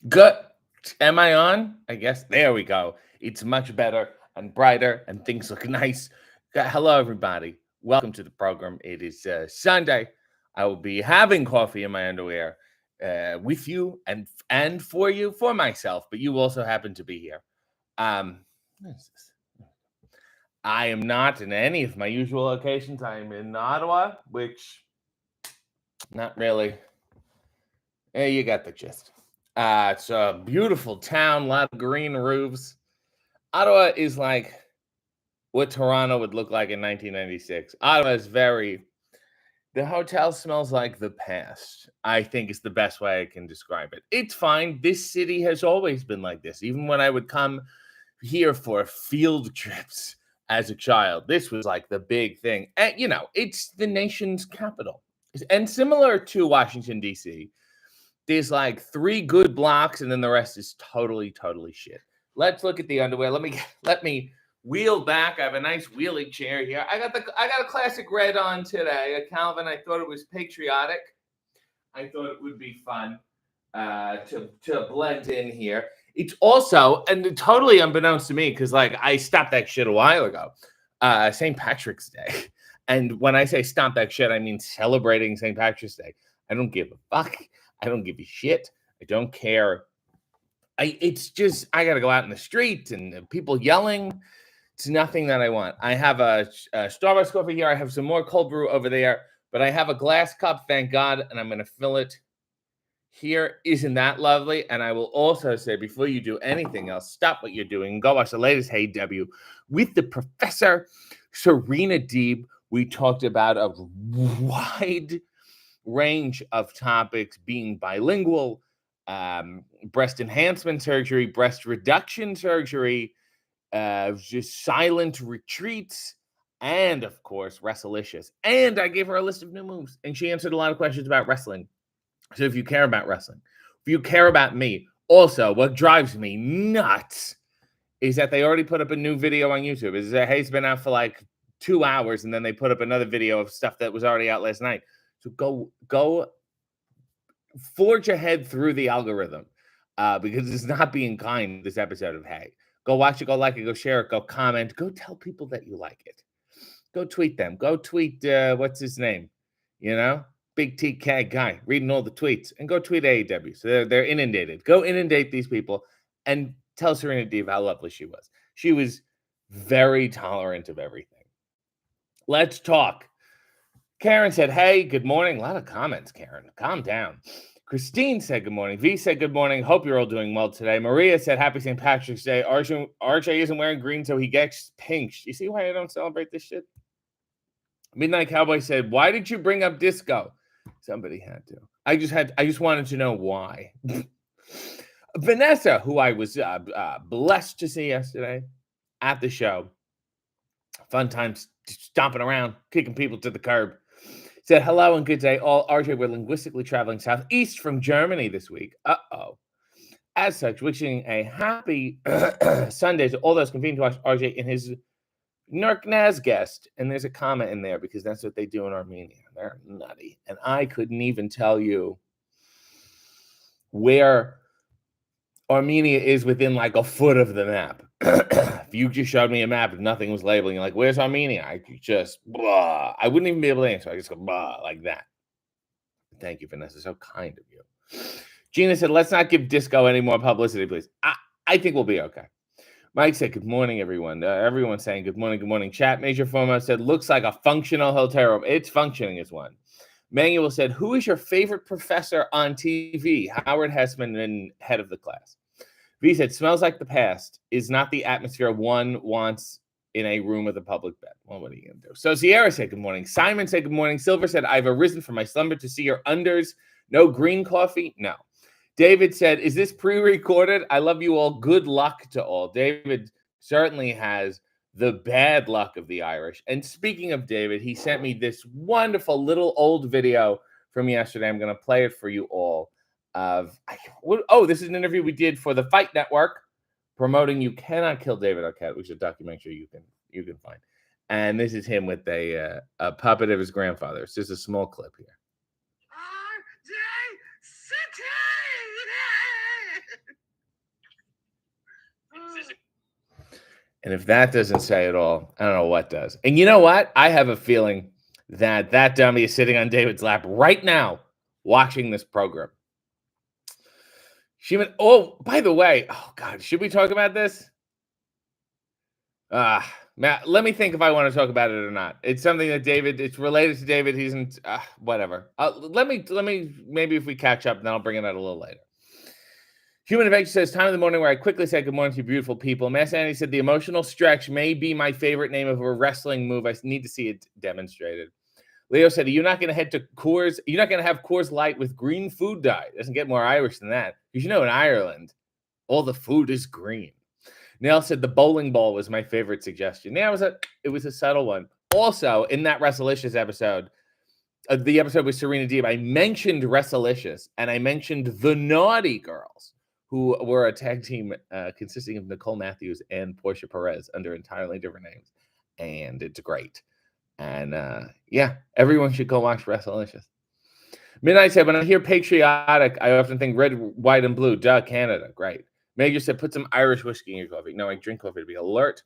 Good. Am I on? I guess. There we go. It's much better and brighter, and things look nice. Hello, everybody. Welcome to the program. It is Sunday. I will be having coffee in my underwear with you and for you, for myself, but you also happen to be here. What is this? I am not in any of my usual locations. I am in Ottawa, which not really. You got the gist. It's a beautiful town, a lot of green roofs. Ottawa is like what Toronto would look like in 1996. Ottawa is very. The hotel smells like the past. I think is the best way I can describe it. It's fine. This city has always been like this. Even when I would come here for field trips as a child, this was like the big thing. And it's the nation's capital. And similar to Washington, D.C., there's like three good blocks, and then the rest is totally shit. Let's look at the underwear. Let me wheel back. I have a nice wheeling chair here. I got a classic red on today. A Calvin. I thought it was patriotic. I thought it would be fun to blend in here. It's also, and totally unbeknownst to me, because like I stopped that shit a while ago. St. Patrick's Day. And when I say stop that shit, I mean celebrating St. Patrick's Day. I don't give a fuck. I don't give a shit. I don't care. It's just, I got to go out in the street and people yelling. It's nothing that I want. I have a Starbucks coffee here. I have some more cold brew over there, but I have a glass cup, thank God, and I'm going to fill it here. Isn't that lovely? And I will also say, before you do anything else, stop what you're doing and go watch the latest Hey W with the Professor Serena Deeb. We talked about a wide range of topics, being bilingual, breast enhancement surgery, breast reduction surgery, just silent retreats, and of course, Wrestlicious. And I gave her a list of new moves, and she answered a lot of questions about wrestling. So if you care about wrestling, if you care about me, also, what drives me nuts is that they already put up a new video on YouTube. Is that Hey's been out for like 2 hours, and then they put up another video of stuff that was already out last night. So go forge ahead through the algorithm because it's not being kind this episode of Hey. Go watch it, go like it, go share it, go comment, go tell people that you like it. Go tweet them. Go tweet, what's his name? Big TK guy reading all the tweets. And go tweet AEW. So they're inundated. Go inundate these people and tell Serena Deeb how lovely she was. She was very tolerant of everything. Let's talk. Karen said, hey, good morning. A lot of comments, Karen. Calm down. Christine said, good morning. V said, good morning. Hope you're all doing well today. Maria said, happy St. Patrick's Day. RJ isn't wearing green, so he gets pink. You see why I don't celebrate this shit? Midnight Cowboy said, why did you bring up disco? Somebody had to. I just wanted to know why. Vanessa, who I was blessed to see yesterday at the show. Fun times stomping around, kicking people to the curb. Said, hello and good day. All RJ, we're linguistically traveling southeast from Germany this week. Uh-oh. As such, wishing a happy Sunday to all those convened to watch RJ in his Nurknaz guest. And there's a comma in there because that's what they do in Armenia. They're nutty. And I couldn't even tell you where Armenia is within like a foot of the map. If you just showed me a map, if nothing was labeling, like, where's Armenia? I could just, blah. I wouldn't even be able to answer. I just go, blah, like that. Thank you, Vanessa. So kind of you. Gina said, let's not give disco any more publicity, please. I think we'll be okay. Mike said, good morning, everyone. Everyone's saying good morning, good morning. Chat Major Formo said, looks like a functional hotel room. It's functioning as one. Manuel said, who is your favorite professor on TV? Howard Hessman and head of the class. V said, smells like the past is not the atmosphere one wants in a room with a public bed. Well, what are you going to do? So Sierra said, good morning. Simon said, good morning. Silver said, I've arisen from my slumber to see your unders. No green coffee? No. David said, is this pre-recorded? I love you all. Good luck to all. David certainly has the bad luck of the Irish. And speaking of David, he sent me this wonderful little old video from yesterday. I'm going to play it for you all. This is an interview we did for the Fight Network promoting You Cannot Kill David Arquette, which is a documentary you can find. And this is him with a puppet of his grandfather. It's just a small clip here. And if that doesn't say it all, I don't know what does. And you know what? I have a feeling that that dummy is sitting on David's lap right now watching this program. Oh, by the way, oh God, should we talk about this? Matt, let me think if I want to talk about it or not. It's something that David, it's related to David. He's in, whatever. Let me, maybe if we catch up, then I'll bring it out a little later. Human Adventure says, time of the morning where I quickly said good morning to you beautiful people. Mass Andy said, the emotional stretch may be my favorite name of a wrestling move. I need to see it demonstrated. Leo said, you're not going to head to Coors. You're not going to have Coors Light with green food dye. It doesn't get more Irish than that. Because in Ireland, all the food is green. Neil said the bowling ball was my favorite suggestion. Yeah, it was a subtle one. Also, in that Wrestlicious episode, the episode with Serena Deeb, I mentioned Wrestlicious and I mentioned the Naughty Girls, who were a tag team consisting of Nicole Matthews and Portia Perez under entirely different names. And it's great. And yeah, everyone should go watch Wrestlicious. Midnight said, when I hear patriotic, I often think red, white, and blue. Duh, Canada. Great. Major said, put some Irish whiskey in your coffee. No, I drink coffee to be alert.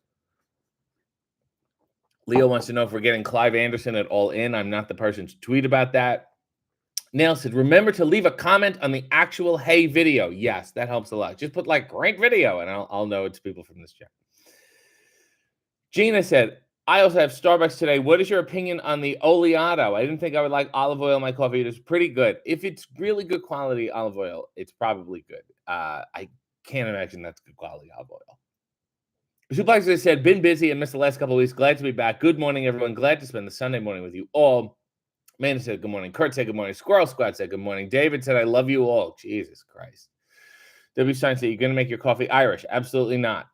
Leo wants to know if we're getting Clive Anderson at All In. I'm not the person to tweet about that. Nail said, remember to leave a comment on the actual Hey video. Yes, that helps a lot. Just put like great video and I'll know it's people from this chat. Gina said, I also have Starbucks today. What is your opinion on the oleato? I didn't think I would like olive oil in my coffee. It is pretty good. If it's really good quality olive oil, it's probably good. I can't imagine that's good quality olive oil. Suplex said, been busy and missed the last couple of weeks. Glad to be back. Good morning, everyone. Glad to spend the Sunday morning with you all. Amanda said, good morning. Kurt said, good morning. Squirrel Squad said, good morning. David said, I love you all. Jesus Christ. W. Stein said, you're going to make your coffee Irish? Absolutely not.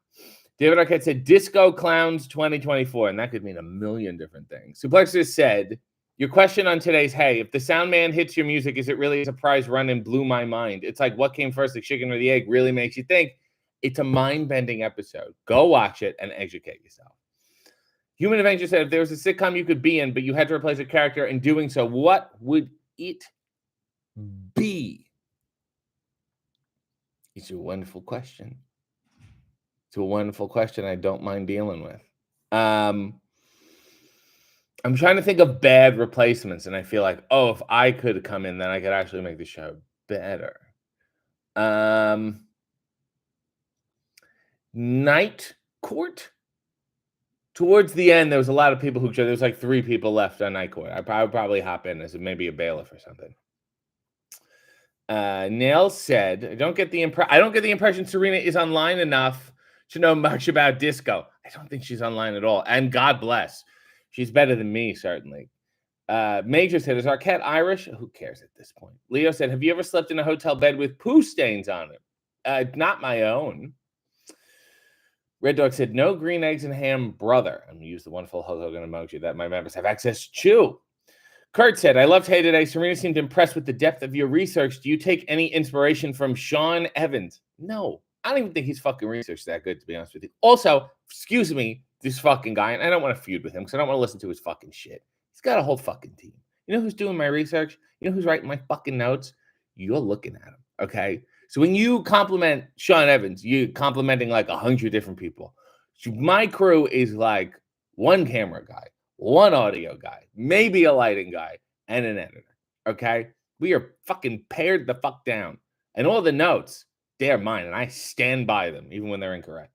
David Arquette said, Disco Clowns 2024. And that could mean a million different things. Suplex said, your question on today's Hey, if the sound man hits your music, is it really a surprise run and blew my mind? It's like what came first, the chicken or the egg? Really makes you think. It's a mind-bending episode. Go watch it and educate yourself. Human Adventure said, if there was a sitcom you could be in, but you had to replace a character in doing so, what would it be? It's a wonderful question. It's a wonderful question I don't mind dealing with. I'm trying to think of bad replacements, and I feel like, oh, if I could come in, then I could actually make the show better. Night Court? Towards the end, there was a lot of people who there was like 3 people left on Night Court. I would probably hop in as maybe a bailiff or something. Nail said, I don't get the impression Serena is online enough to know much about disco. I don't think she's online at all. And God bless. She's better than me, certainly. Major said, is Arquette Irish? Who cares at this point? Leo said, have you ever slept in a hotel bed with poo stains on it? Not my own. Red Dog said, no green eggs and ham, brother. I'm going to use the wonderful Hulk Hogan emoji that my members have access to. Kurt said, I loved Hey today. Serena seemed impressed with the depth of your research. Do you take any inspiration from Sean Evans? No, I don't even think his fucking research that good, to be honest with you. Also, excuse me, this fucking guy, and I don't want to feud with him because I don't want to listen to his fucking shit. He's got a whole fucking team. You know who's doing my research? You know who's writing my fucking notes? You're looking at him, okay? So when you compliment Sean Evans, you're complimenting like 100 different people. So my crew is like one camera guy, one audio guy, maybe a lighting guy, and an editor, okay? We are fucking pared the fuck down. And all the notes, they're mine, and I stand by them, even when they're incorrect.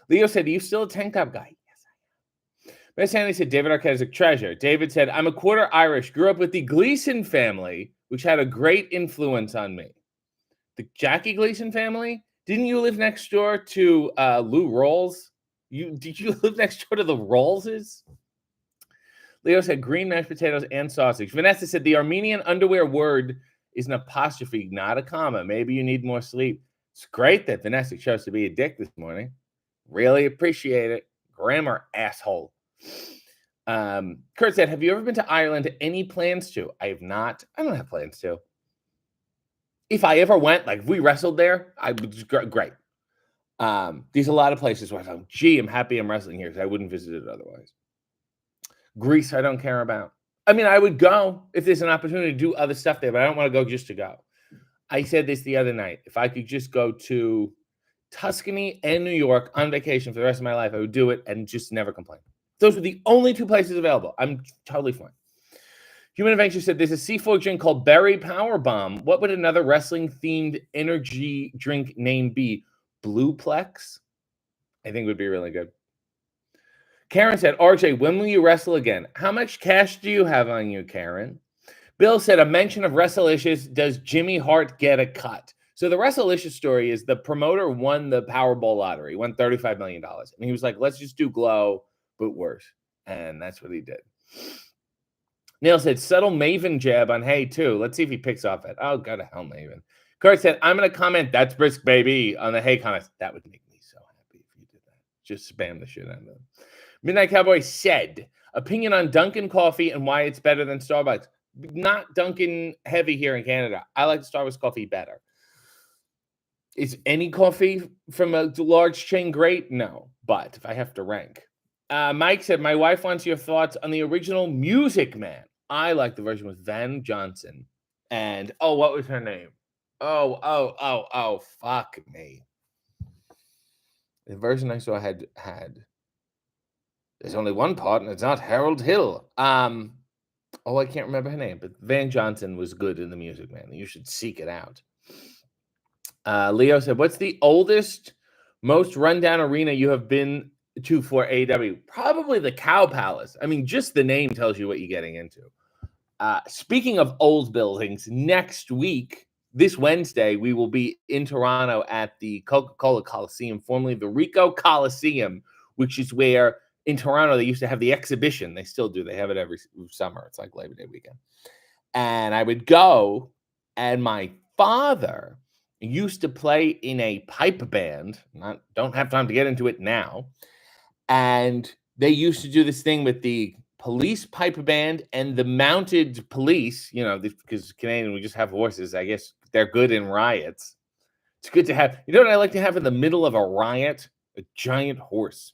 Leo said, are you still a tank top guy? Yes, I am. Best Sandy said, David Arquette is a treasure. David said, I'm a quarter Irish, grew up with the Gleason family, which had a great influence on me. The Jackie Gleason family? Didn't you live next door to Lou Rawls? Did you live next door to the Rawlses? Leo said green mashed potatoes and sausage. Vanessa said the Armenian underwear word is an apostrophe, not a comma. Maybe you need more sleep. It's great that Vanessa chose to be a dick this morning. Really appreciate it. Grammar asshole. Kurt said, have you ever been to Ireland? Any plans to? I have not. I don't have plans to. If I ever went, like if we wrestled there, I would great. There's a lot of places where I'm, gee, I'm happy I'm wrestling here because I wouldn't visit it otherwise. Greece, I don't care about. I mean, I would go if there's an opportunity to do other stuff there, but I don't want to go just to go. I said this the other night. If I could just go to Tuscany and New York on vacation for the rest of my life. I would do it and just never complain. Those were the only two places available. I'm totally fine. Human Adventure said there's a C4 drink called Berry Power Bomb. What would another wrestling-themed energy drink name be? Blueplex? I think would be really good. Karen said, RJ, when will you wrestle again? How much cash do you have on you, Karen? Bill said, a mention of WrestleLicious. Does Jimmy Hart get a cut? So the WrestleLicious story is the promoter won the Powerball lottery, won $35 million. And he was like, let's just do Glow, but worse. And that's what he did. Neil said, subtle Maven jab on Hey, too. Let's see if he picks off it. Oh, go to hell, Maven. Kurt said, I'm going to comment, that's brisk, baby, on the Hey comments. That would make me so happy if you did that. Just spam the shit out of them. Midnight Cowboy said, opinion on Dunkin' coffee and why it's better than Starbucks. Not Dunkin' heavy here in Canada. I like Starbucks coffee better. Is any coffee from a large chain great? No. But if I have to rank. Mike said, my wife wants your thoughts on the original Music Man. I like the version with Van Johnson. And, oh, what was her name? Oh, fuck me. The version I saw had there's only one part, and it's not Harold Hill. I can't remember her name, but Van Johnson was good in the Music Man. You should seek it out. Leo said, what's the oldest, most rundown arena you have been to for AEW? Probably the Cow Palace. I mean, just the name tells you what you're getting into. Speaking of old buildings, next week, this Wednesday, we will be in Toronto at the Coca-Cola Coliseum, formerly the Ricoh Coliseum, which is where in Toronto they used to have the exhibition. They still do. They have it every summer. It's like Labor Day weekend. And I would go, and my father used to play in a pipe band. Don't have time to get into it now. And they used to do this thing with the police pipe band and the mounted police, because Canadian, we just have horses. I guess they're good in riots. It's good to have, what I like to have in the middle of a riot? A giant horse.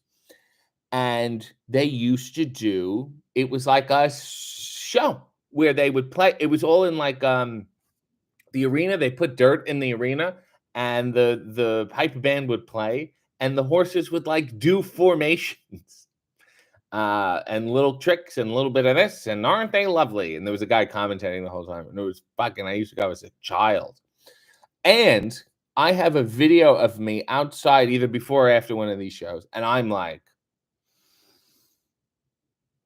And they used to do, it was like a show where they would play. It was all in like the arena. They put dirt in the arena and the pipe band would play and the horses would like do formations. And little tricks and a little bit of this, and aren't they lovely? And there was a guy commentating the whole time, and it was fucking. I used to go as a child, and I have a video of me outside either before or after one of these shows, and I'm like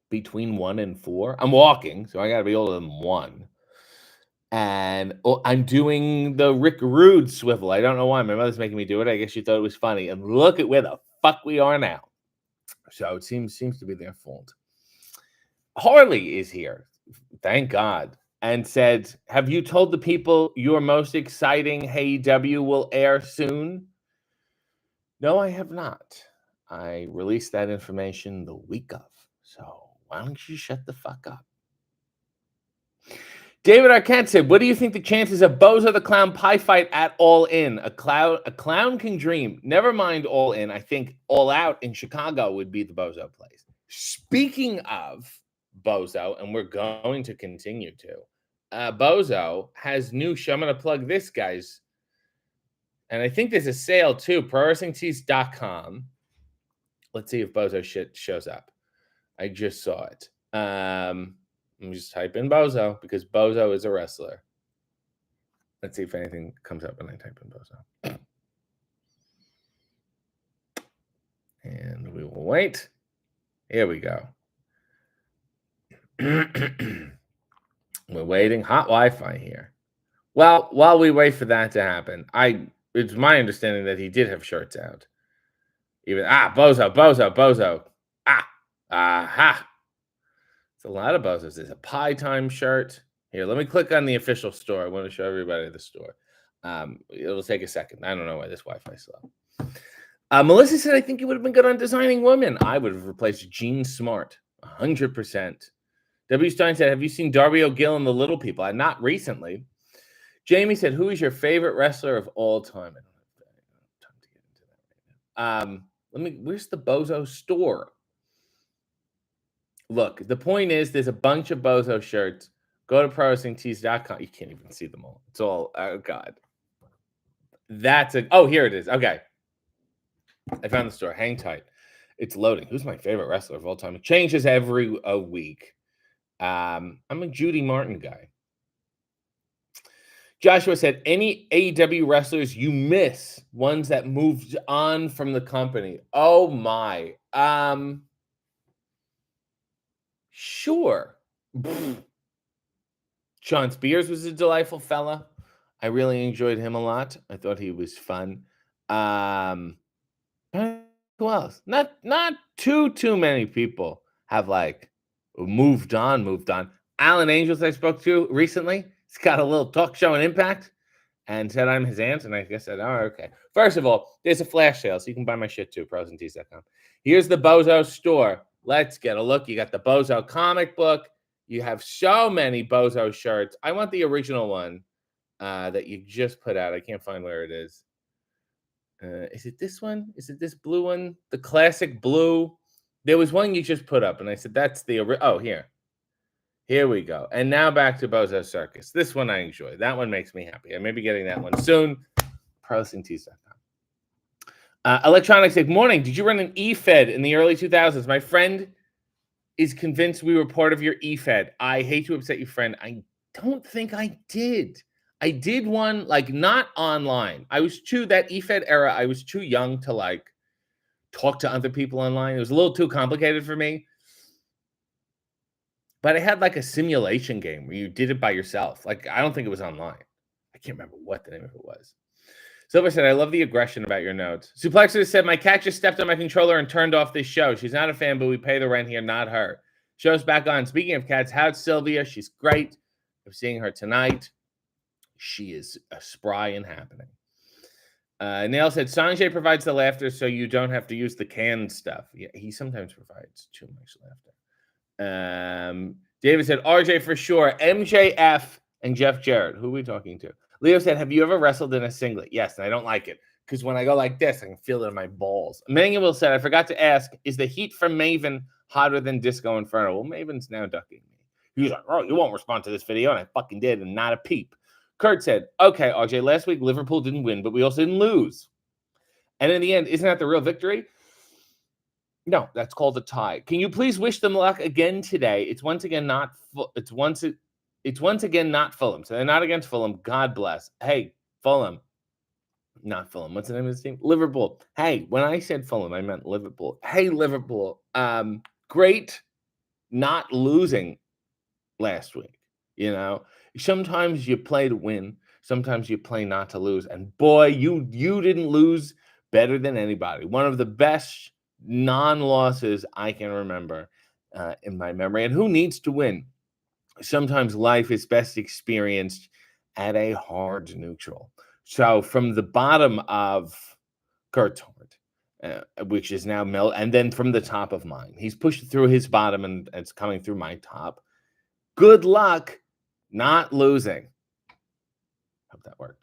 between 1 and 4. I'm walking, so I got to be older than 1, and I'm doing the Rick Rude swivel. I don't know why my mother's making me do it. I guess she thought it was funny, and look at where the fuck we are now. So it seems to be their fault. Harley is here, thank God, and said, have you told the people your most exciting Hey W will air soon? No, I have not. I released that information the week of. So why don't you shut the fuck up? David Arquette said, what do you think the chances of Bozo the Clown pie fight at All In? A clown can dream. Never mind All In. I think All Out in Chicago would be the Bozo place. Speaking of Bozo, and we're going to continue to, Bozo has new show. I'm going to plug this, guys. And I think there's a sale too. ProWrestlingTees.com. Let's see if Bozo shit shows up. I just saw it. Let me just type in Bozo because Bozo is a wrestler. Let's see if anything comes up when I type in Bozo. And we will wait. Here we go. We're waiting. Hot Wi-Fi here. Well, while we wait for that to happen, it's my understanding that he did have shirts out. Bozo. Aha. It's a lot of Bozos. There's a Pie Time shirt. Here, let me click on the official store. I want to show everybody the store. It'll take a second. I don't know why this Wi-Fi is slow. Melissa said, I think it would have been good on Designing Women. I would have replaced Jean Smart, 100%. W. Stein said, have you seen Darby O'Gill and the Little People? Not recently. Jamie said, who is your favorite wrestler of all time? I don't have time to get into that right now. Where's the Bozo store? Look, the point is there's a bunch of Bozo shirts. Go to ProWrestlingTees.com. You can't even see them all. It's all, oh, God. Here it is. Okay. I found the store. Hang tight. It's loading. Who's my favorite wrestler of all time? It changes every week. I'm a Judy Martin guy. Joshua said, any AEW wrestlers you miss, ones that moved on from the company. Oh my. Sure. Sean Spears was a delightful fella. I really enjoyed him a lot. I thought he was fun. Who else? Not too many people have like moved on. Alan Angels I spoke to recently. He's got a little talk show on Impact and said I'm his aunt. And I guess I said, oh, okay. First of all, there's a flash sale, so you can buy my shit too, prosandtees.com. Here's the Bozo store. Let's get a look. You got the Bozo comic book. You have so many Bozo shirts. I want the original one that you just put out. I can't find where it is. Is it this one? Is it this blue one? The classic blue. There was one you just put up, and I said, that's the... Oh, here. Here we go. And now back to Bozo Circus. This one I enjoy. That one makes me happy. I may be getting that one soon. ProSingTees.com. Electronics, good morning. Did you run an eFed in the early 2000s? My friend is convinced we were part of your eFed. I hate to upset you, friend. I don't think I did. I did one, like, not online. I was that eFed era, I was too young to, like, talk to other people online. It was a little too complicated for me. But I had, like, a simulation game where you did it by yourself. Like, I don't think it was online. I can't remember what the name of it was. Silver said, I love the aggression about your notes. Suplexer said, my cat just stepped on my controller and turned off this show. She's not a fan, but we pay the rent here, not her. Show's back on. Speaking of cats, how's Sylvia? She's great. I'm seeing her tonight. She is spry and happening. Nail said, Sanjay provides the laughter so you don't have to use the canned stuff. Yeah, he sometimes provides too much laughter. David said, RJ for sure. MJF and Jeff Jarrett. Who are we talking to? Leo said, have you ever wrestled in a singlet? Yes, and I don't like it because when I go like this, I can feel it in my balls. Manuel said, I forgot to ask, is the heat from Maven hotter than Disco Inferno? Well, Maven's now ducking me. He's like, oh, you won't respond to this video, and I fucking did, and not a peep. Kurt said, okay, RJ, last week Liverpool didn't win, but we also didn't lose. And in the end, isn't that the real victory? No, that's called a tie. Can you please wish them luck again today? It's once again not not Fulham. So they're not against Fulham. God bless. Hey, Fulham. Not Fulham. What's the name of this team? Liverpool. Hey, when I said Fulham, I meant Liverpool. Hey, Liverpool. Great not losing last week. You know, sometimes you play to win. Sometimes you play not to lose. And boy, you didn't lose better than anybody. One of the best non-losses I can remember in my memory. And who needs to win? Sometimes life is best experienced at a hard neutral. So from the bottom of Kurt's heart, which is now Mel, and then from the top of mine, he's pushed through his bottom and it's coming through my top. Good luck not losing. Hope that worked.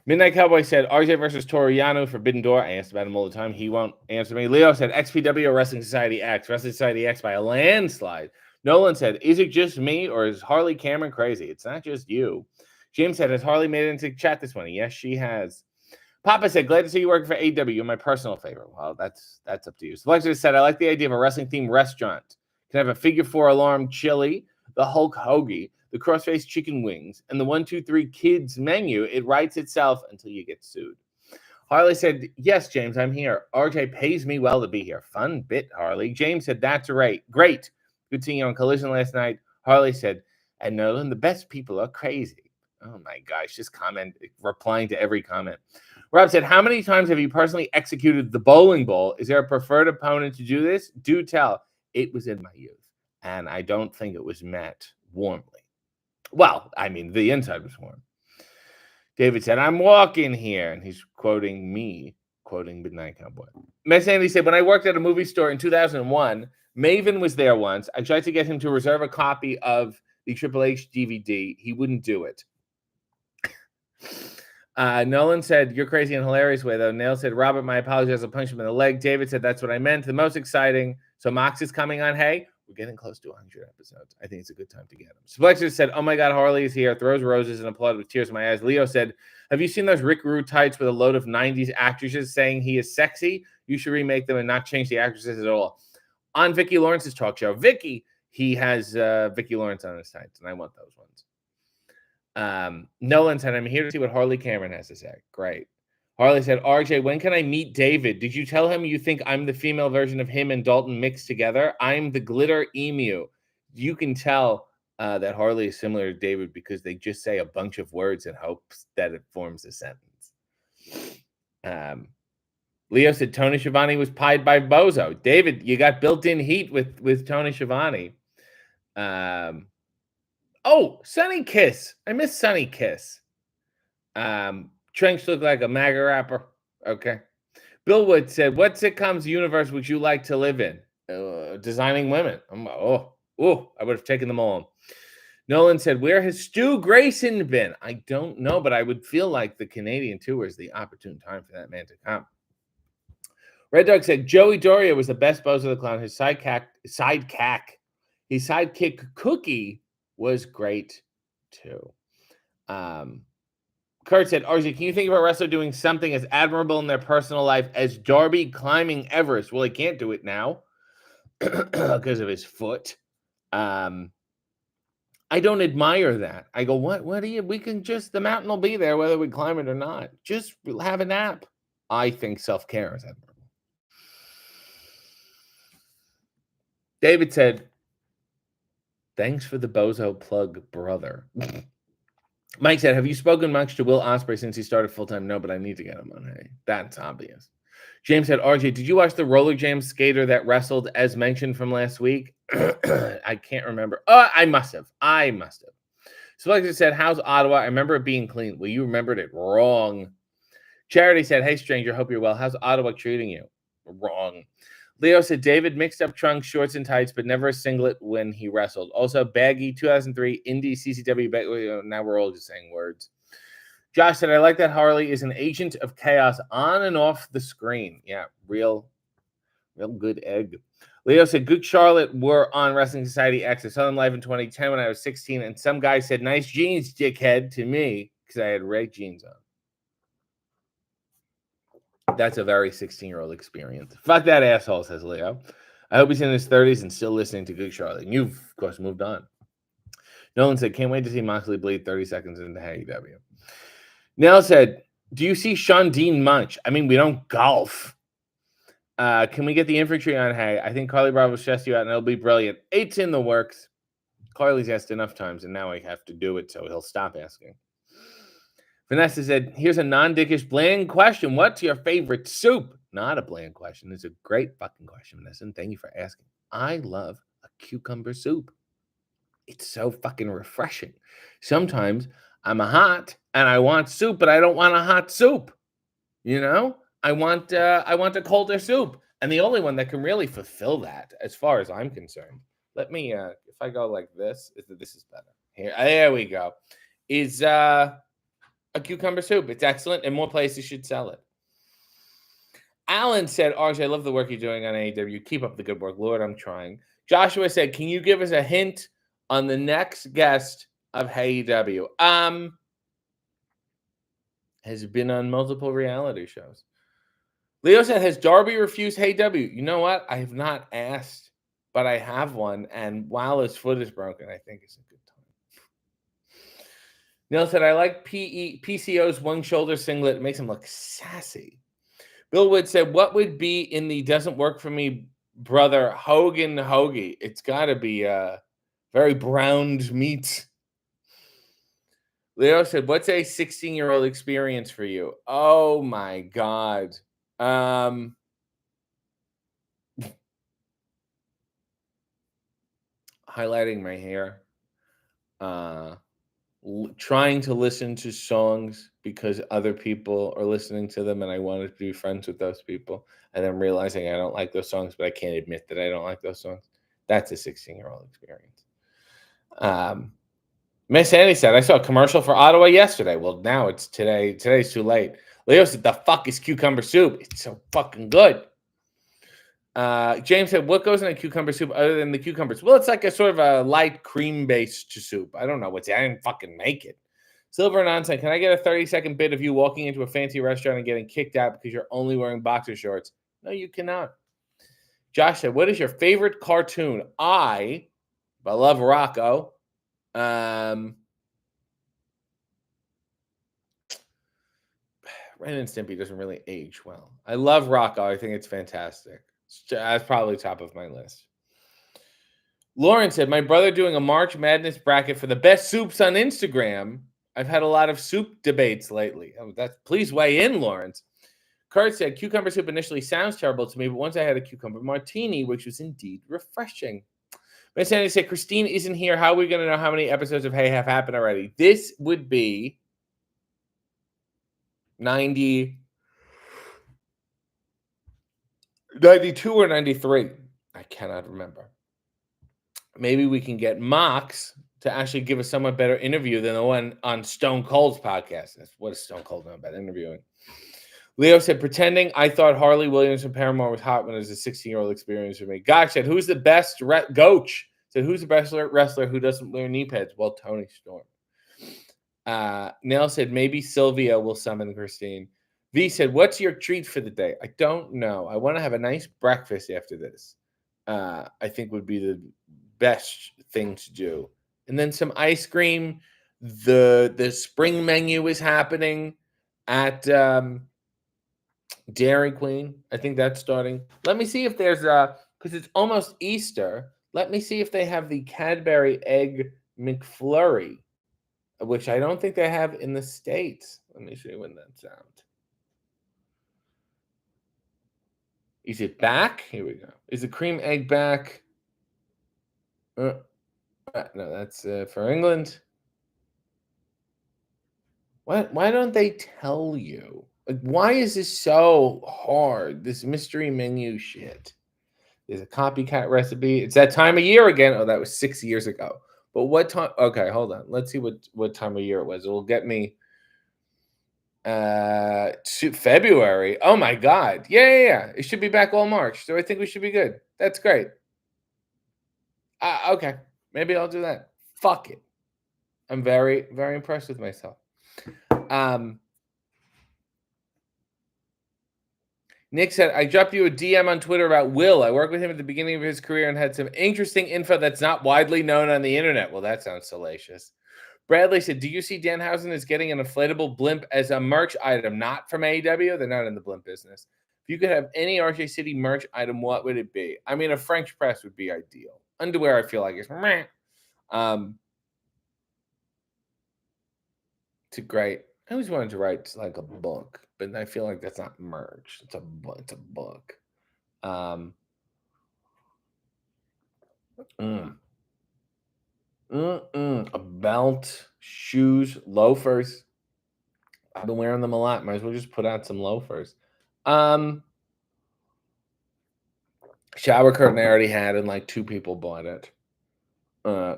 Midnight Cowboy said, RJ versus Toriano, Forbidden Door. I asked about him all the time. He won't answer me. Leo said, XPW or Wrestling Society X. Wrestling Society X by a landslide. Nolan said, is it just me or is Harley Cameron crazy? It's not just you. James said, has Harley made it into chat this morning? Yes, she has. Papa said, glad to see you working for AW. You're my personal favorite. Well, that's up to you. Selector said, I like the idea of a wrestling-themed restaurant. Can have a figure 4 alarm chili, the Hulk hoagie, the crossface chicken wings, and the 1, 2, 3 kids menu. It writes itself until you get sued. Harley said, yes, James, I'm here. RJ pays me well to be here. Fun bit, Harley. James said, that's right. Great. Good seeing you on Collision last night. Harley said, and Nolan, the best people are crazy. Oh my gosh, just replying to every comment. Rob said, how many times have you personally executed the bowling ball? Is there a preferred opponent to do this? Do tell. It was in my youth, and I don't think it was met warmly. Well, I mean, the inside was warm. David said, I'm walking here. And he's quoting me, quoting Midnight Cowboy. Miss Andy said, when I worked at a movie store in 2001, Maven was there once. I tried to get him to reserve a copy of the Triple H DVD. He wouldn't do it. Nolan said, you're crazy in a hilarious way, though. Nail said, Robert, my apologies. I'll punch him in the leg. David said, that's what I meant. The most exciting. So Mox is coming on. Hey, We're getting close to 100 episodes. I think it's a good time to get them. Splexer said, "Oh my God, Harley is here." Throws roses and applauded with tears in my eyes. Leo said, "Have you seen those Rick Rude tights with a load of 90s actresses saying he is sexy? You should remake them and not change the actresses at all." On Vicki Lawrence's talk show, he has Vicki Lawrence on his tights, and I want those ones. Nolan said, "I'm here to see what Harley Cameron has to say." Great. Harley said, "RJ, when can I meet David? Did you tell him you think I'm the female version of him and Dalton mixed together? I'm the glitter emu." You can tell that Harley is similar to David because they just say a bunch of words in hopes that it forms a sentence. Leo said, "Tony Schiavone was pied by Bozo." David, you got built-in heat with Tony Schiavone. Oh, Sunny Kiss. I miss Sunny Kiss. Trench looked like a MAGA rapper. Okay. Bill Wood said, "What sitcoms universe would you like to live in?" Designing Women. I would have taken them all. Nolan said, "Where has Stu Grayson been?" I don't know, but I would feel like the Canadian tour is the opportune time for that man to come. Red Dog said, "Joey Doria was the best Bozo the Clown. His sidekick Cookie was great too." Kurt said, "RZ, can you think of a wrestler doing something as admirable in their personal life as Darby climbing Everest?" Well, he can't do it now because of his foot. I don't admire that. I go, what do you, we can just, the mountain will be there whether we climb it or not. Just have a nap. I think self-care is admirable. David said, "Thanks for the Bozo plug, brother." Mike said, "Have you spoken much to Will Ospreay since he started full-time?" No, but I need to get him on. Hey, that's obvious. James said, "RJ, did you watch the roller jam skater that wrestled as mentioned from last week?" I can't remember. Oh, I must have. Selector said, "How's Ottawa? I remember it being clean." Well, you remembered it wrong. Charity said, "Hey, stranger, hope you're well. How's Ottawa treating you?" Wrong. Leo said, "David mixed up trunks, shorts, and tights, but never a singlet when he wrestled." Also, baggy, 2003, indie CCW. Now we're all just saying words. Josh said, "I like that Harley is an agent of chaos on and off the screen." Yeah, real good egg. Leo said, "Good Charlotte were on Wrestling Society X. I saw them live in 2010 when I was 16, and some guy said, 'Nice jeans, dickhead,' to me because I had red jeans on." That's a very 16-year-old experience. Fuck that asshole, says Leo. I hope he's in his 30s and still listening to Good Charlotte. And you've, of course, moved on. Nolan said, "Can't wait to see Moxley bleed 30 seconds into AEW." Nell said, "Do you see Sean Dean much? I mean, we don't golf. Can we get the infantry on Hay? I think Carly Bravo will stress you out and it'll be brilliant." It's in the works. Carly's asked enough times and now I have to do it, so he'll stop asking. Vanessa said, "Here's a non-dickish bland question. What's your favorite soup?" Not a bland question. It's a great fucking question, Vanessa, and thank you for asking. I love a cucumber soup. It's so fucking refreshing. Sometimes I'm a hot and I want soup, but I don't want a hot soup. You know, I want a colder soup, and the only one that can really fulfill that, as far as I'm concerned. Let me, if I go like this, this is better. Here, there we go. Is a cucumber soup. It's excellent, and more places should sell it. Alan said, "RJ, I love the work you're doing on AEW. Keep up the good work, Lord. I'm trying." Joshua said, "Can you give us a hint on the next guest of AEW?" Has been on multiple reality shows. Leo said, "Has Darby refused AEW?" You know what? I have not asked, but I have one. And while his foot is broken, I think it's a good time. Neil said, "I like PCO's one shoulder singlet. It makes him look sassy." Bill Wood said, "What would be in the doesn't work for me, brother, Hogan Hoagie?" It's got to be very browned meat. Leo said, "What's a 16-year-old experience for you?" Oh my God. Highlighting my hair. Trying to listen to songs because other people are listening to them and I wanted to be friends with those people. And then realizing I don't like those songs, but I can't admit that I don't like those songs. That's a 16-year-old experience. Miss Annie said, "I saw a commercial for Ottawa yesterday." Well, now it's today. Today's too late. Leo said, "The fuck is cucumber soup? It's so fucking good." James said, what goes in a cucumber soup other than the cucumbers? Well, it's like a sort of a light cream-based soup. I don't know what's. I didn't fucking make it. Silver and Nonsense, can I get a 30-second bit of you walking into a fancy restaurant and getting kicked out because you're only wearing boxer shorts? No, you cannot. Josh said, what is your favorite cartoon? I love Rocco. Ren and Stimpy doesn't really age well. I love Rocco. I think it's fantastic. That's probably top of my list. Lauren said, my brother doing a March Madness bracket for the best soups on Instagram. I've had a lot of soup debates lately. Please weigh in, Lawrence. Kurt said, cucumber soup initially sounds terrible to me, but once I had a cucumber martini, which was indeed refreshing. Miss Sandy said, Christine isn't here. How are we going to know how many episodes of Hey have happened already? This would be 92 or 93. I cannot remember. Maybe we can get Mox to actually give a somewhat better interview than the one on Stone Cold's podcast. What does Stone Cold know about interviewing? Leo said, pretending I thought Harley Williams from Paramore was hot when it was a 16-year-old experience for me. Gosh said, who's the best Goach said, who's the best wrestler who doesn't wear knee pads? Well, Tony Storm. Nell said, maybe Sylvia will summon Christine. V said, what's your treat for the day? I don't know. I want to have a nice breakfast after this. I think would be the best thing to do. And then some ice cream. The spring menu is happening at Dairy Queen. I think that's starting. Let me see if there's because it's almost Easter. Let me see if they have the Cadbury Egg McFlurry, which I don't think they have in the States. Let me see when that's out. Is it back? Here we go. Is the cream egg back? No, that's for England. Why don't they tell you? Like, why is this so hard? This mystery menu shit. There's a copycat recipe. It's that time of year again. Oh, that was 6 years ago. But what time? Okay, hold on. Let's see what time of year it was. It will get me February. Oh my God. Yeah. It should be back all March. So I think we should be good. That's great. Okay. Maybe I'll do that. Fuck it. I'm very, very impressed with myself. Nick said, I dropped you a DM on Twitter about Will. I worked with him at the beginning of his career and had some interesting info that's not widely known on the internet. Well, that sounds salacious. Bradley said, do you see Danhausen is getting an inflatable blimp as a merch item, not from AEW? They're not in the blimp business. If you could have any RJ City merch item, what would it be? I mean, a French press would be ideal. Underwear, I feel like, is meh. It's a great. I always wanted to write like a book, but I feel like that's not merch. It's a book. A belt, shoes, loafers. I've been wearing them a lot. Might as well just put out some loafers. Shower curtain I already had, and like 2 people bought it.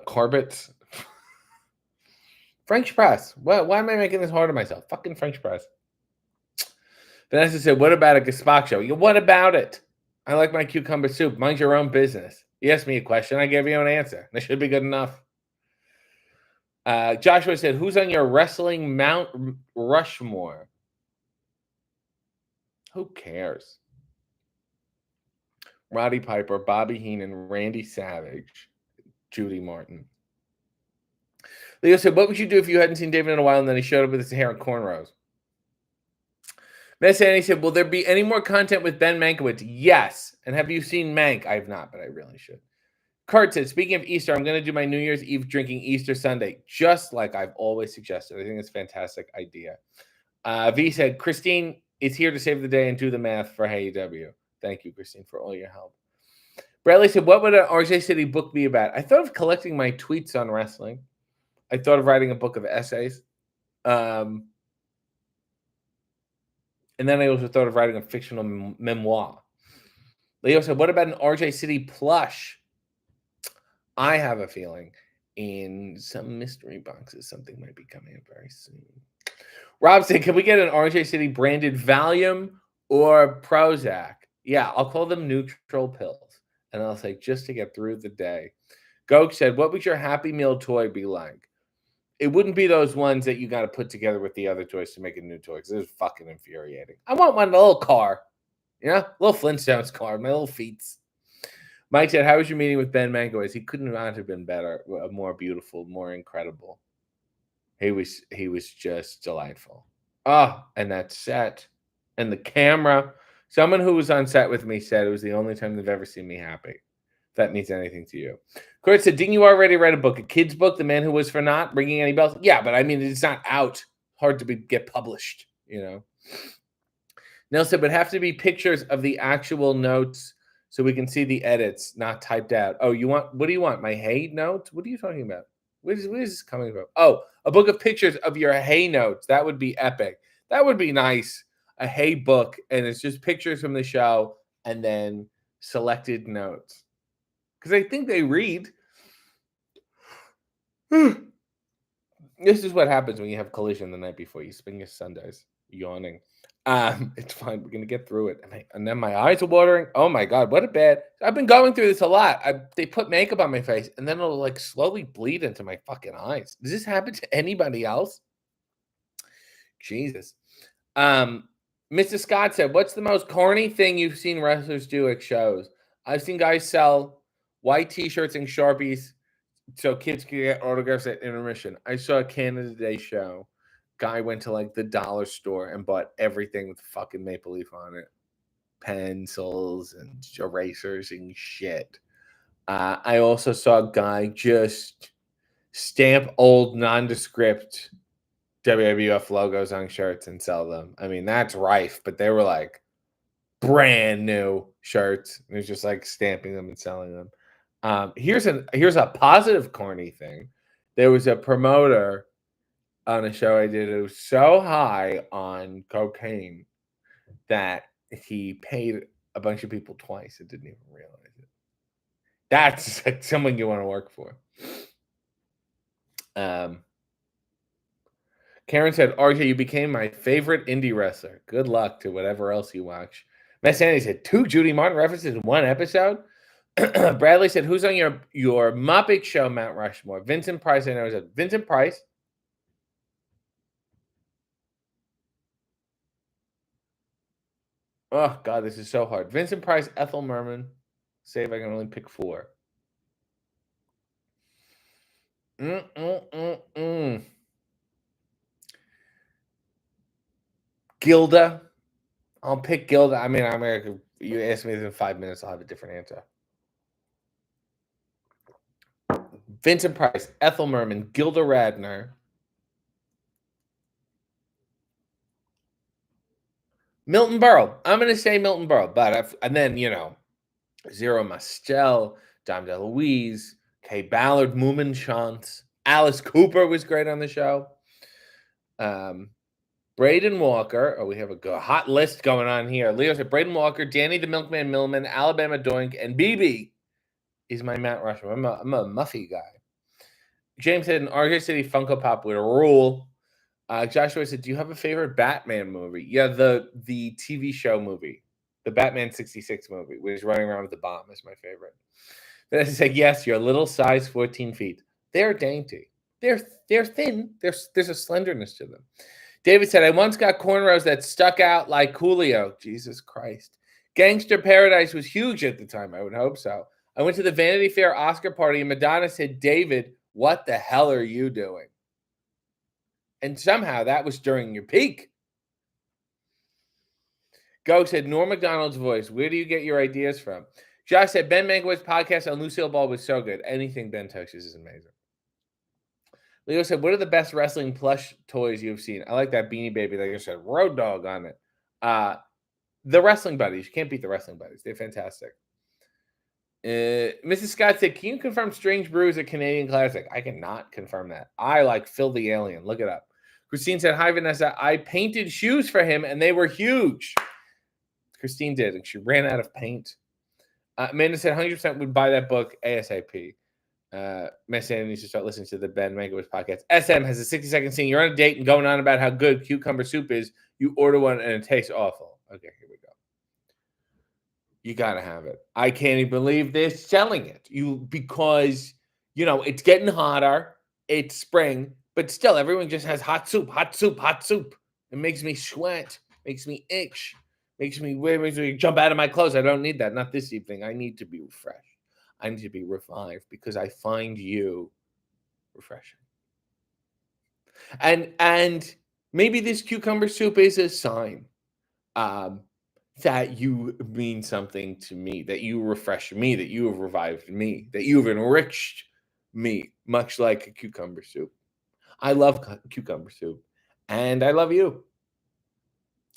Carpets. French press. Why am I making this hard on myself? Fucking French press. Vanessa said, what about a gazpacho? What about it? I like my cucumber soup. Mind your own business. You asked me a question. I gave you an answer. That should be good enough. Joshua said, who's on your wrestling Mount Rushmore? Who cares? Roddy Piper, Bobby Heenan, Randy Savage, Judy Martin. Leo said, what would you do if you hadn't seen David in a while and then he showed up with his hair and cornrows? Miss Annie said, will there be any more content with Ben Mankiewicz? Yes. And have you seen Mank? I have not, but I really should. Kurt said, speaking of Easter, I'm going to do my New Year's Eve drinking Easter Sunday, just like I've always suggested. I think it's a fantastic idea. V said, Christine is here to save the day and do the math for AEW. Thank you, Christine, for all your help. Bradley said, what would an RJ City book be about? I thought of collecting my tweets on wrestling. I thought of writing a book of essays. And then I also thought of writing a fictional memoir. Leo said, what about an RJ City plush? I have a feeling in some mystery boxes, something might be coming up very soon. Rob said, can we get an RJ City branded Valium or Prozac? Yeah, I'll call them neutral pills. And I'll say, just to get through the day. Goke said, what would your Happy Meal toy be like? It wouldn't be those ones that you got to put together with the other toys to make a new toy, because it's fucking infuriating. I want one, a little car. Little Flintstones car, my little feet. Mike said, how was your meeting with Ben Mankiewicz? He couldn't not have been better, more beautiful, more incredible. He was just delightful. Oh, and that set and the camera. Someone who was on set with me said it was the only time they've ever seen me happy. If that means anything to you. Kurt said, didn't you already write a book? A kid's book, The Man Who Was For Naught, Ringing Any Bells? Yeah, but I mean, it's not out. Hard to get published, Nell said, but have to be pictures of the actual notes so we can see the edits, not typed out. Oh, what do you want? My hay notes? What are you talking about? Where is this coming from? Oh, a book of pictures of your hay notes. That would be epic. That would be nice. A hay book, and it's just pictures from the show and then selected notes. Because I think they read. This is what happens when you have collision the night before. You spend your Sundays yawning. It's fine. We're gonna get through it. And then my eyes are watering. Oh my god, what a bad! I've been going through this a lot. They put makeup on my face, and then it'll like slowly bleed into my fucking eyes. Does this happen to anybody else? Jesus. Mr. Scott said, "What's the most corny thing you've seen wrestlers do at shows?" I've seen guys sell white T-shirts and Sharpies so kids can get autographs at intermission. I saw a Canada Day show. Guy went to like the dollar store and bought everything with fucking Maple Leaf on it. Pencils and erasers and shit. I also saw a guy just stamp old nondescript WWF logos on shirts and sell them. I mean, that's rife, but they were like brand new shirts. It was just like stamping them and selling them. Here's a positive corny thing. There was a promoter on a show I did. It was so high on cocaine that he paid a bunch of people twice and didn't even realize it. That's like someone you want to work for. Karen said, RJ, you became my favorite indie wrestler. Good luck to whatever else you watch. Matt Sandy said, 2 Judy Martin references in 1 episode? Bradley said, who's on your Muppet show, Mount Rushmore? Vincent Price, I know. Said Vincent Price. Oh, God, this is so hard. Vincent Price, Ethel Merman. Say if I can only pick 4. Gilda. I'll pick Gilda. I mean, you ask me this in 5 minutes, I'll have a different answer. Vincent Price, Ethel Merman, Gilda Radner. Milton Berle. I'm going to say Milton Berle, and then, Zero Mostel, Dom DeLuise, Kay Ballard, Moomin Chance, Alice Cooper was great on the show. Braden Walker. Oh, we have a hot list going on here. Leo said Braden Walker, Danny the Milkman Millman, Alabama Doink, and BB is my Mount Rushmore. I'm a Muffy guy. James said an RJ City Funko Pop would rule. Joshua said, do you have a favorite Batman movie? Yeah, the TV show movie. The Batman 66 movie, which is running around with the bomb, is my favorite. Then I said, yes, you're a little size 14 feet. They're dainty. They're thin. There's a slenderness to them. David said, I once got cornrows that stuck out like Coolio. Jesus Christ. Gangster Paradise was huge at the time. I would hope so. I went to the Vanity Fair Oscar party, and Madonna said, David, what the hell are you doing? And somehow that was during your peak. Go said, Norm MacDonald's voice. Where do you get your ideas from? Josh said, Ben Mankiewicz's podcast on Lucille Ball was so good. Anything Ben touches is amazing. Leo said, what are the best wrestling plush toys you've seen? I like that Beanie Baby, like I said, Road Dogg on it. The Wrestling Buddies. You can't beat the Wrestling Buddies. They're fantastic. Mrs. Scott said, can you confirm Strange Brew is a Canadian classic? I cannot confirm that. I like Phil the Alien. Look it up. Christine said, hi, Vanessa. I painted shoes for him, and they were huge. Christine did, and she ran out of paint. Amanda said 100% would buy that book ASAP. Miss Sandy needs to start listening to the Ben Mankiewicz podcast. SM has a 60-second scene. You're on a date and going on about how good cucumber soup is. You order one, and it tastes awful. Okay, here we go. You gotta have it. I can't even believe they're selling it. Because it's getting hotter. It's spring, but still everyone just has hot soup, hot soup, hot soup. It makes me sweat, makes me itch, makes me jump out of my clothes. I don't need that. Not this evening. I need to be refreshed. I need to be revived because I find you refreshing. And maybe this cucumber soup is a sign. That you mean something to me, that you refresh me, that you have revived me, that you've enriched me, much like a cucumber soup. I love cucumber soup, and I love you.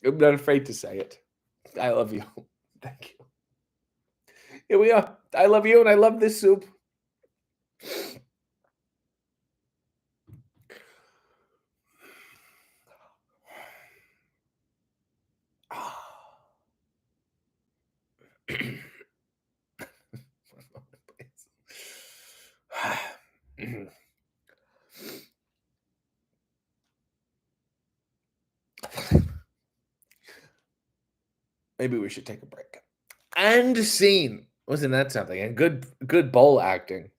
I'm not afraid to say it. I love you. Thank you. Here we are. I love you, and I love this soup. Maybe we should take a break. And scene. Wasn't that something? And good bowl acting.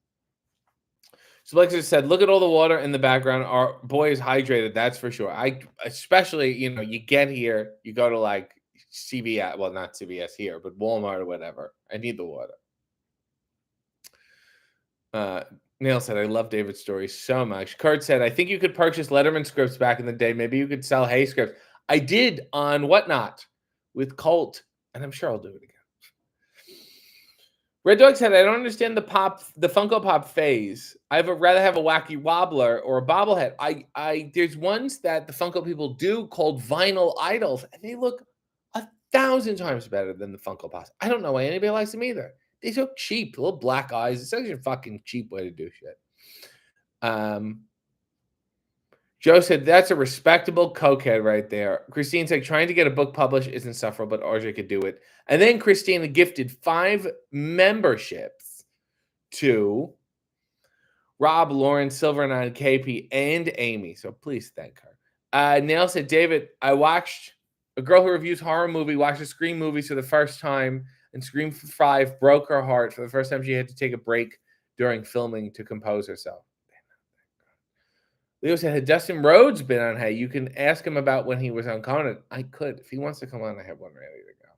So Lexus said, look at all the water in the background. Our boy is hydrated, that's for sure. Especially, you get here, you go to like CVS, well, not CVS here, but Walmart or whatever. I need the water. Neil said, I love David's story so much. Kurt said, I think you could purchase Letterman scripts back in the day. Maybe you could sell Hay scripts. I did on Whatnot with Colt, and I'm sure I'll do it again. Red Dog said, I don't understand the Funko Pop phase. I would rather have a wacky wobbler or a bobblehead. There's ones that the Funko people do called vinyl idols, and they look 1,000 times better than the Funko Pops. I don't know why anybody likes them either. They so cheap, little black eyes. It's such a fucking cheap way to do shit. Joe said, that's a respectable cokehead right there. Christine said, trying to get a book published is insufferable, but RJ could do it. And then Christina gifted 5 memberships to Rob, Lauren, Silver9, KP, and Amy. So please thank her. Nail said, David, I watched a girl who reviews horror movie, watched a Scream movie for the first time, and Scream 5 broke her heart. For the first time, she had to take a break during filming to compose herself. Leo said, had Dustin Rhodes been on Hey, you can ask him about when he was on Conan. I could. If he wants to come on, I have one ready to go.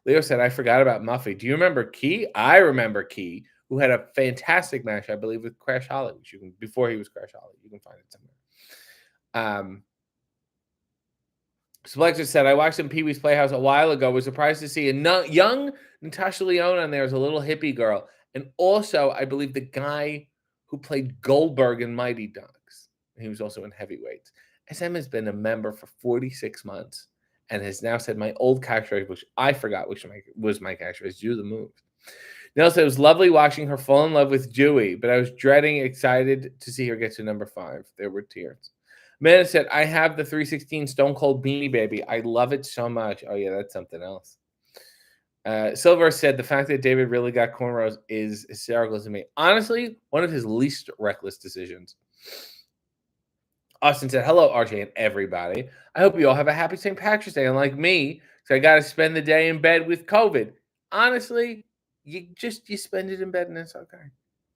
Leo said, I forgot about Muffy. Do you remember Key? I remember Key, who had a fantastic match, I believe, with Crash Holly, before he was Crash Holly. You can find it somewhere. Selector said, I watched some Pee-wee's Playhouse a while ago. Was surprised to see a young Natasha Lyonne on there as a little hippie girl. And also, I believe the guy who played Goldberg in Mighty Ducks. He was also in Heavyweights. SM has been a member for 46 months and has now said my old catchphrase, which I forgot which was my catchphrase, do the move. Nell said, it was lovely watching her fall in love with Dewey, but I was excited to see her get to number 5. There were tears. Amanda said, I have the 316 Stone Cold Beanie Baby. I love it so much. Oh, yeah, that's something else. Silver said, the fact that David really got cornrows is hysterical to me. Honestly, one of his least reckless decisions. Austin said, hello, RJ and everybody. I hope you all have a happy St. Patrick's Day. Unlike me, so I got to spend the day in bed with COVID. Honestly, you spend it in bed and it's okay.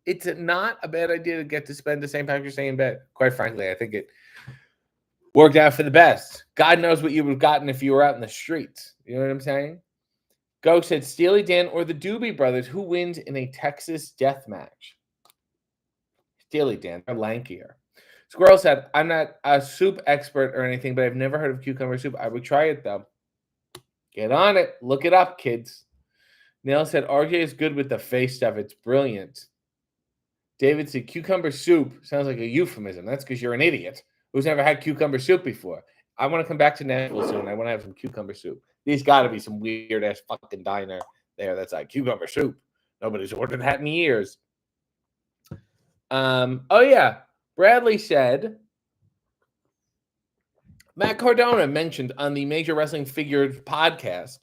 It's not a bad idea to get to spend the St. Patrick's Day in bed. Quite frankly, I think it worked out for the best. God knows what you would have gotten if you were out in the streets. You know what I'm saying? Go said, Steely Dan or the Doobie Brothers, who wins in a Texas death match? Steely Dan. They're lankier. Squirrel said, I'm not a soup expert or anything, but I've never heard of cucumber soup. I would try it, though. Get on it. Look it up, kids. Neil said, RJ is good with the face stuff. It's brilliant. David said, cucumber soup sounds like a euphemism. That's because you're an idiot who's never had cucumber soup before. I want to come back to Nashville soon. I want to have some cucumber soup. There's got to be some weird-ass fucking diner there that's like cucumber soup. Nobody's ordered that in years. Oh, yeah. Bradley said, Matt Cardona mentioned on the Major Wrestling Figures podcast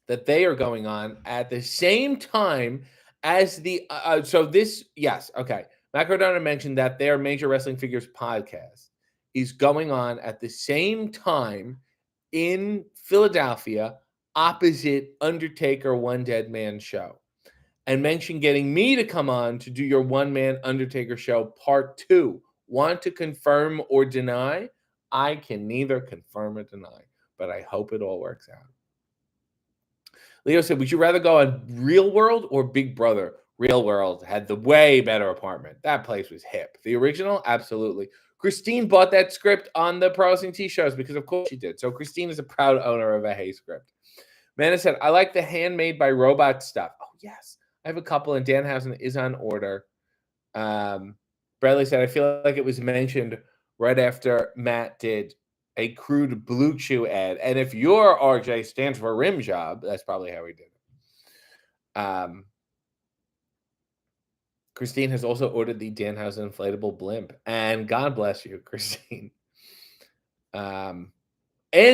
that they are going on at the same time as the Matt Cardona mentioned that their Major Wrestling Figures podcast is going on at the same time in Philadelphia opposite Undertaker One Dead Man show and mentioned getting me to come on to do your One Man Undertaker show part 2. Want to confirm or deny? I can neither confirm or deny, but I hope it all works out. Leo said, would you rather go on Real World or Big Brother? Real World had the way better apartment. That place was hip. The original, absolutely. Christine bought that script on the Pro Wrestling T shows because, of course, she did. So Christine is a proud owner of a Hay script. Manna said, I like the handmade by robot stuff. Oh, yes. I have a couple, and Danhausen is on order. Bradley said, I feel like it was mentioned right after Matt did a crude Blue Chew ad. And if your RJ stands for rim job, that's probably how he did it. Christine has also ordered the Danhausen inflatable blimp. And God bless you, Christine. And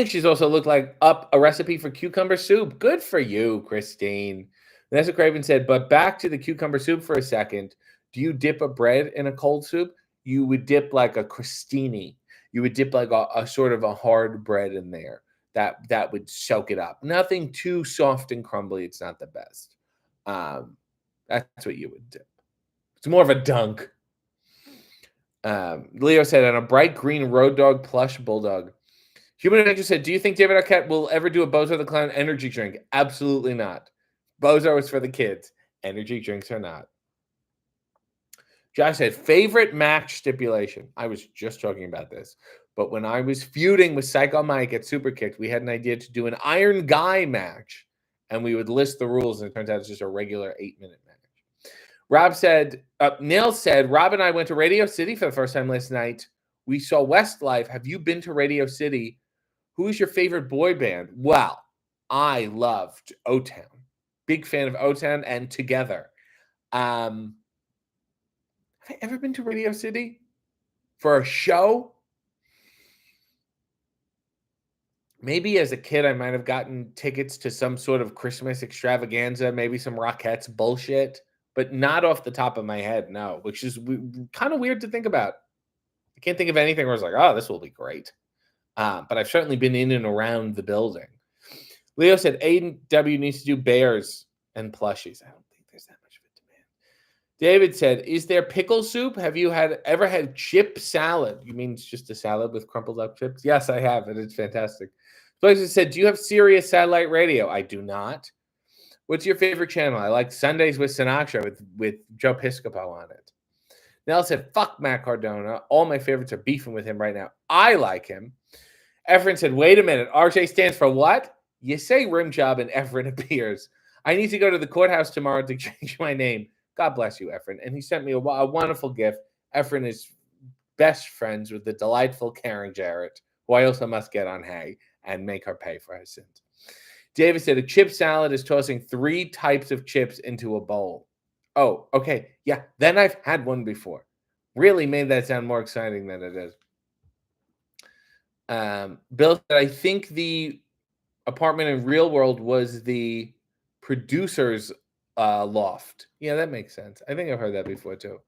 she's also looked like up a recipe for cucumber soup. Good for you, Christine. Vanessa Craven said, but back to the cucumber soup for a second. Do you dip a bread in a cold soup? You would dip like a crostini. You would dip like a sort of a hard bread in there. That would soak it up. Nothing too soft and crumbly. It's not the best. That's what you would dip. It's more of a dunk. Leo said, on a bright green road dog plush bulldog. Human Nature said, do you think David Arquette will ever do a Bozo the Clown energy drink? Absolutely not. Bozo is for the kids. Energy drinks are not. Josh said, favorite match stipulation. I was just talking about this. But when I was feuding with Psycho Mike at Superkick, we had an idea to do an Iron Guy match. And we would list the rules. And it turns out it's just a regular 8-minute match. Rob said, Neil said, Rob and I went to Radio City for the first time last night. We saw Westlife. Have you been to Radio City? Who is your favorite boy band? Well, I loved O-Town. Big fan of O-Town and Together. Have I ever been to Radio City for a show? Maybe as a kid, I might have gotten tickets to some sort of Christmas extravaganza, maybe some Rockettes bullshit, but not off the top of my head, no, which is kind of weird to think about. I can't think of anything where I was like, oh, this will be great. But I've certainly been in and around the building. Leo said AEW needs to do bears and plushies. I don't think there's that much of a demand. David said, is there pickle soup? Have you ever had chip salad? You mean it's just a salad with crumpled up chips? Yes, I have, and it's fantastic. Blazer said, do you have Sirius satellite radio? I do not. What's your favorite channel? I like Sundays with Sinatra with Joe Piscopo on it. Nell said, fuck Matt Cardona. All my favorites are beefing with him right now. I like him. Efren said, wait a minute. RJ stands for what? You say rim job and Efren appears. I need to go to the courthouse tomorrow to change my name. God bless you, Efren. And he sent me a wonderful gift. Efren is best friends with the delightful Karen Jarrett, who I also must get on Hay and make her pay for her sins. David said, a chip salad is tossing 3 types of chips into a bowl. Oh, okay. Yeah, then I've had one before. Really made that sound more exciting than it is. Bill said, I think the apartment in Real World was the producer's loft. Yeah, that makes sense. I think I've heard that before too.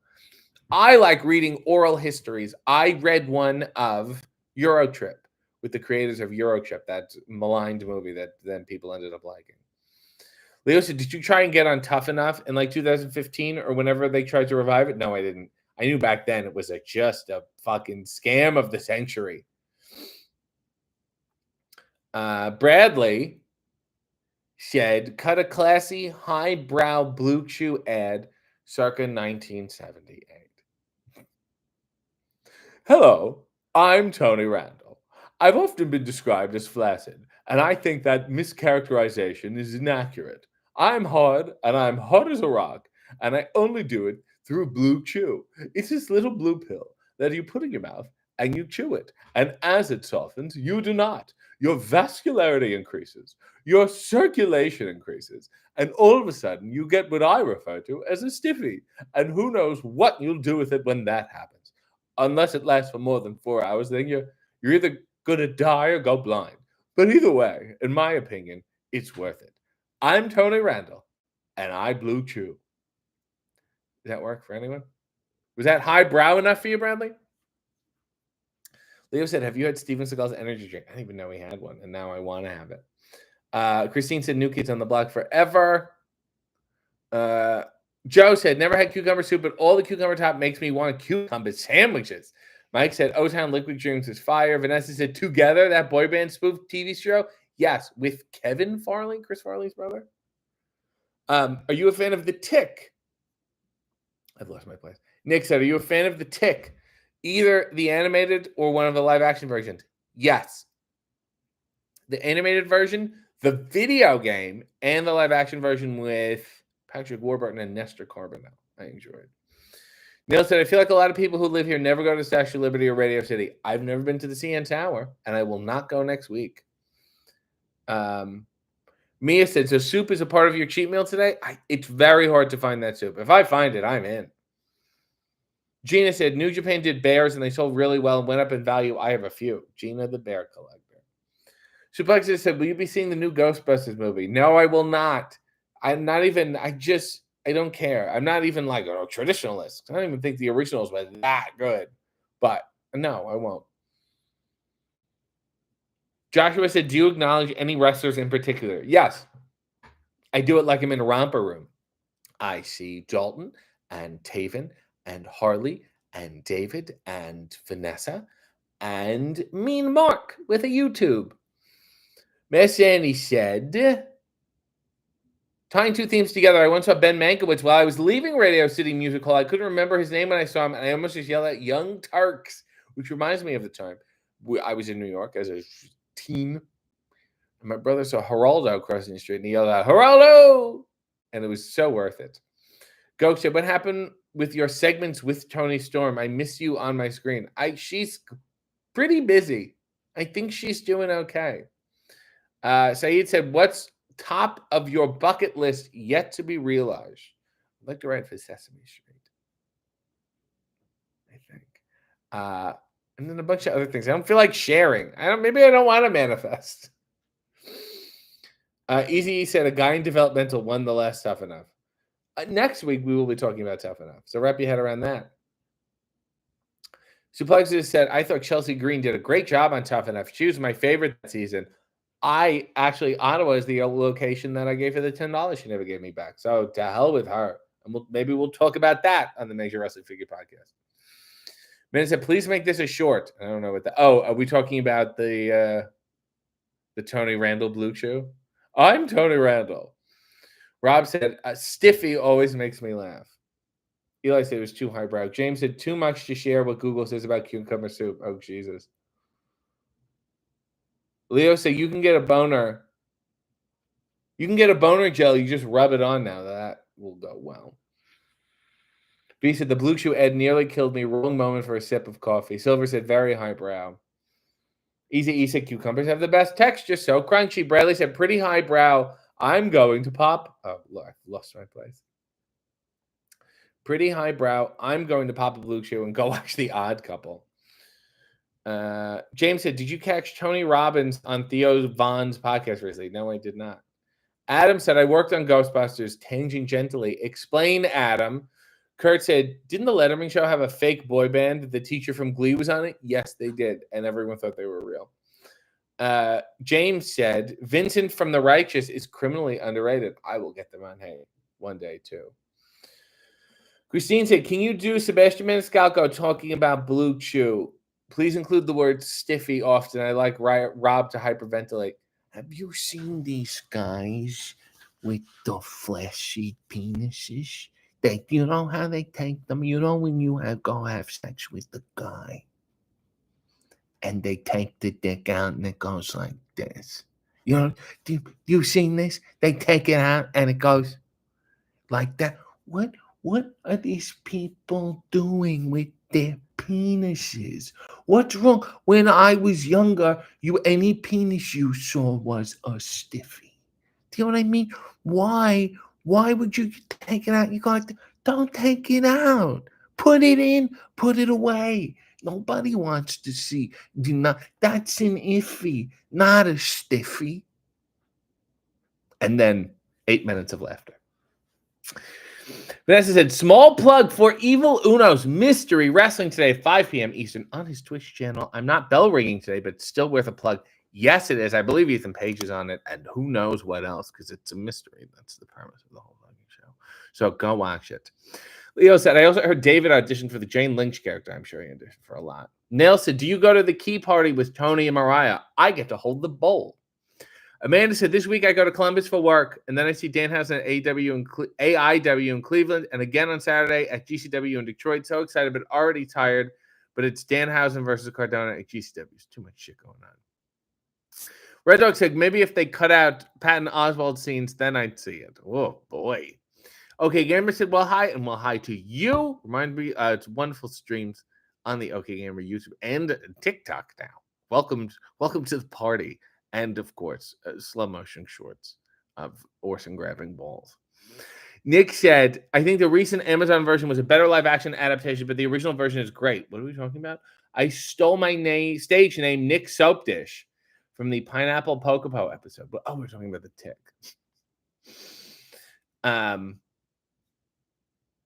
I like reading oral histories. I read one of Eurotrip with the creators of Eurotrip, that maligned movie that then people ended up liking. Leo said, did you try and get on Tough Enough in like 2015 or whenever they tried to revive it? No, I didn't. I knew back then it was just a fucking scam of the century. Bradley said, cut a classy, highbrow Blue Chew ad circa 1978. Hello, I'm Tony Randall. I've often been described as flaccid, and I think that mischaracterization is inaccurate. I'm hard, and I'm hard as a rock, and I only do it through Blue Chew. It's this little blue pill that you put in your mouth, and you chew it. And as it softens, you do not. Your vascularity increases, your circulation increases, and all of a sudden, you get what I refer to as a stiffy. And who knows what you'll do with it when that happens. Unless it lasts for more than 4 hours, then you're either going to die or go blind. But either way, in my opinion, it's worth it. I'm Tony Randall, and I Blue Chew. Does that work for anyone? Was that highbrow enough for you, Bradley? Leo said, have you had Steven Seagal's energy drink? I didn't even know he had one, and now I want to have it. Christine said New Kids on the Block forever. Joe said never had cucumber soup, but all the cucumber top makes me want cucumber sandwiches. Mike said O-Town Liquid Dreams is fire. Vanessa said Together, that boy band spoof TV show. Yes, with Kevin Farley, Chris Farley's brother. Are you a fan of The Tick? I've lost my place. Nick said, are you a fan of The Tick? Either the animated or one of the live action versions? Yes. The animated version, the video game, and the live action version with Patrick Warburton and Nestor Carbonell. I enjoyed. Neil said, I feel like a lot of people who live here never go to Statue of Liberty or Radio City. I've never been to the CN Tower, and I will not go next week. Mia said, so soup is a part of your cheat meal today? It's very hard to find that soup. If I find it, I'm in. Gina said, New Japan did bears, and they sold really well and went up in value. I have a few. Gina, the bear collector. Suplexus said, will you be seeing the new Ghostbusters movie? No, I will not. I'm not even, I don't care. I'm not even like a traditionalist. I don't even think the originals were that good. But no, I won't. Joshua said, do you acknowledge any wrestlers in particular? Yes. I do it like I'm in a romper room. I see Dalton and Taven and Harley and David and Vanessa and Mean Mark with a YouTube. Miss Annie said, tying two themes together, I once saw Ben Mankiewicz while I was leaving Radio City Music Hall. I couldn't remember his name when I saw him, and I almost just yelled at Young Turks, which reminds me of the time I was in New York as a teen. And my brother saw Geraldo crossing the street, and he yelled out, Geraldo! And it was so worth it. Goat said, what happened with your segments with Tony Storm? I miss you on my screen. She's pretty busy. I think she's doing okay. Saeed said, what's top of your bucket list yet to be realized? I'd like to write for Sesame Street, I think. And then a bunch of other things. I don't feel like sharing. Maybe I don't want to manifest. Easy said, a guy in developmental won the last Tough Enough. Next week, we will be talking about Tough Enough. So wrap your head around that. Suplexus said, I thought Chelsea Green did a great job on Tough Enough. She was my favorite that season. Ottawa is the location that I gave her the $10 she never gave me back. So to hell with her. And maybe we'll talk about that on the Major Wrestling Figure Podcast. Man said, please make this a short. I don't know what that. Oh, are we talking about the Tony Randall Blue Chew? I'm Tony Randall. Rob said, Stiffy always makes me laugh. Eli said it was too highbrow. James said, too much to share what Google says about cucumber soup. Oh, Jesus. Leo said, you can get a boner. You can get a boner gel. You just rub it on now. That will go well. B said, the Blue Chew Ed nearly killed me. Wrong moment for a sip of coffee. Silver said, very highbrow. Easy E said, cucumbers have the best texture. So crunchy. Bradley said, pretty highbrow. I'm going to pop. Oh, look, I lost my place. Pretty highbrow. I'm going to pop a Blue Chew and go watch The Odd Couple. James said, did you catch Tony Robbins on Theo Vaughn's podcast recently? No, I did not. Adam said, I worked on Ghostbusters tangentially. Explain, Adam. Kurt said, didn't the Letterman show have a fake boy band? The teacher from Glee was on it? Yes, they did. And everyone thought they were real. James said, Vincent from The Righteous is criminally underrated. I will get them on one day too. Christine said, can you do Sebastian Maniscalco talking about Blue Chew? Please include the word stiffy often. I like Rob to hyperventilate. Have you seen these guys with the fleshy penises? You know how they take them? You know when you go have sex with the guy and they take the dick out and it goes like this. You know, you seen this? They take it out and it goes like that. What are these people doing with their penises? What's wrong? When I was younger, any penis you saw was a stiffy. Do you know what I mean? Why would you take it out? You got to, don't take it out. Put it in, put it away. Nobody wants to see. That's an iffy, not a stiffy. And then 8 minutes of laughter. Vanessa said, small plug for Evil Uno's Mystery Wrestling today, 5 p.m. Eastern on his Twitch channel. I'm not bell ringing today, but still worth a plug. Yes, it is. I believe Ethan Page is on it, and who knows what else, because it's a mystery. That's the premise of the whole fucking show. So go watch it. Leo said, I also heard David auditioned for the Jane Lynch character. I'm sure he auditioned for a lot. Nail said, do you go to the key party with Tony and Mariah? I get to hold the bowl. Amanda said, this week I go to Columbus for work, and then I see Danhausen at AIW in Cleveland, and again on Saturday at GCW in Detroit. So excited, but already tired. But it's Danhausen versus Cardona at GCW. There's too much shit going on. Red Dog said, maybe if they cut out Patton Oswalt scenes, then I'd see it. Oh, boy. Okay, Gamer said, well, hi, and well, hi to you. Remind me, it's wonderful streams on the OK Gamer YouTube and TikTok now. Welcome to the party. And, of course, slow motion shorts of Orson grabbing balls. Nick said, I think the recent Amazon version was a better live action adaptation, but the original version is great. What are we talking about? I stole my stage name, Nick Soap Dish, from the Pineapple Pocopo episode. But we're talking about the tick.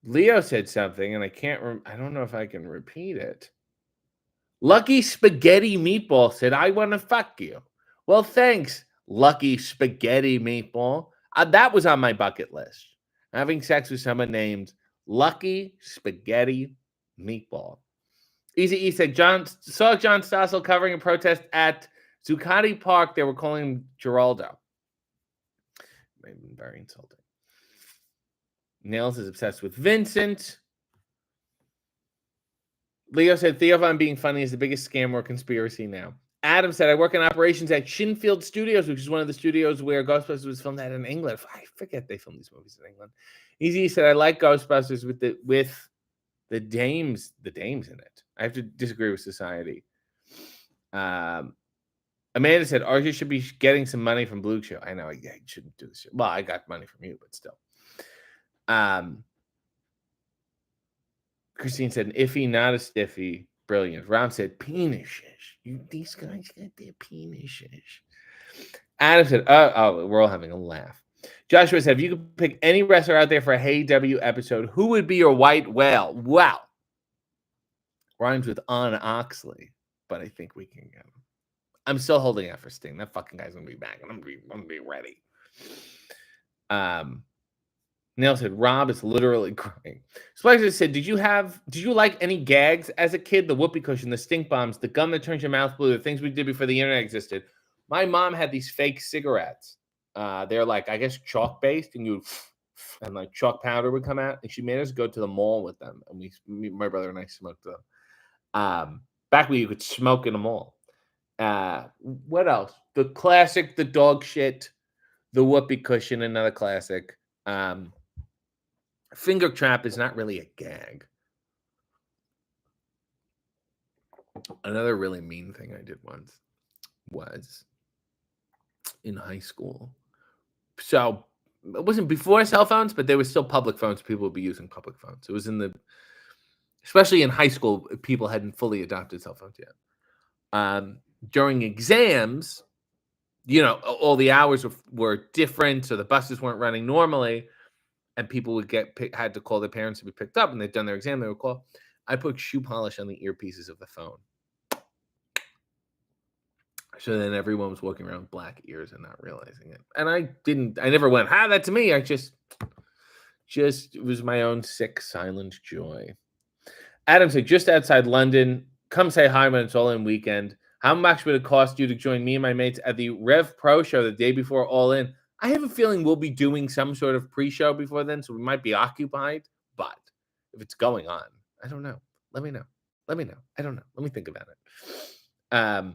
Leo said something, and I don't know if I can repeat it. Lucky Spaghetti Meatball said, I want to fuck you. Well, thanks, Lucky Spaghetti Meatball. That was on my bucket list. Having sex with someone named Lucky Spaghetti Meatball. Easy E said, saw John Stossel covering a protest at Zuccotti Park. They were calling him Geraldo. May have been very insulting. Nails is obsessed with Vincent. Leo said, Theo Von being funny is the biggest scam or conspiracy now. Adam said, I work in operations at Shinfield Studios, which is one of the studios where Ghostbusters was filmed at in England. I forget they filmed these movies in England. Easy said, I like Ghostbusters with the dames in it. I have to disagree with society. Amanda said, RJ should be getting some money from Blue Show. I know, I shouldn't do this shit. Well, I got money from you, but still. Christine said, iffy, not a stiffy. Brilliant. Ron said, penises. These guys got their penises. Adam said, we're all having a laugh. Joshua said, if you could pick any wrestler out there for a Hey W episode, who would be your white whale? Wow. Rhymes with on Oxley, but I think we can get him. I'm still holding out for Sting. That fucking guy's going to be back. I'm going to be ready. Neil said, Rob is literally crying. Spicer said, did you like any gags as a kid? The whoopee cushion, the stink bombs, the gum that turns your mouth blue, the things we did before the internet existed. My mom had these fake cigarettes. They're like, I guess, chalk-based, and like chalk powder would come out, and she made us go to the mall with them, and my brother and I smoked them. Back when you could smoke in a mall. What else? The classic, the dog shit, the whoopee cushion, another classic. Finger trap is not really a gag. Another really mean thing I did once was in high school. So it wasn't before cell phones, but there were still public phones. People would be using public phones. It was especially in high school, people hadn't fully adopted cell phones yet. During exams, all the hours were different, so the buses weren't running normally. And people would had to call their parents to be picked up, and they'd done their exam. They would call. I put shoe polish on the earpieces of the phone, so then everyone was walking around with black ears and not realizing it. And I never went, that's me. I just it was my own sick, silent joy. Adam said, just outside London. Come say hi when it's all in weekend. How much would it cost you to join me and my mates at the Rev Pro show the day before All In? I have a feeling we'll be doing some sort of pre-show before then, so we might be occupied. But if it's going on, I don't know. Let me know. I don't know. Let me think about it.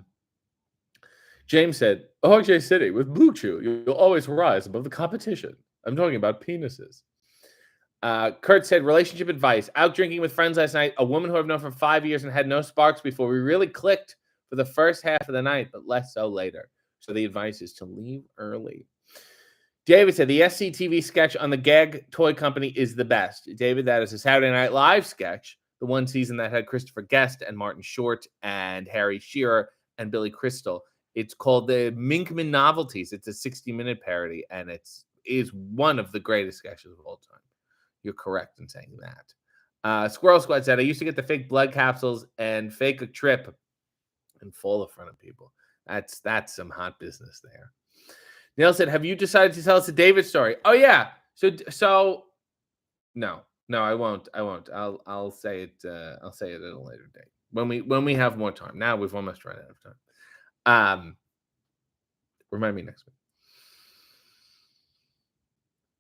James said, OJ City with Blue Chew, you'll always rise above the competition. I'm talking about penises. Kurt said, relationship advice. Out drinking with friends last night. A woman who I've known for 5 years and had no sparks before. We really clicked for the first half of the night, but less so later. So the advice is to leave early. David said, the SCTV sketch on the gag toy company is the best. David, that is a Saturday Night Live sketch. The one season that had Christopher Guest and Martin Short and Harry Shearer and Billy Crystal. It's called the Minkman Novelties. It's a 60-minute parody, and it is one of the greatest sketches of all time. You're correct in saying that. Squirrel Squad said, I used to get the fake blood capsules and fake a trip and fall in front of people. That's some hot business there. Neil said, "Have you decided to tell us a David story?" Oh yeah. So no, I won't. I'll say it. I'll say it at a later date when we have more time. Now we've almost run out of time. Remind me next week.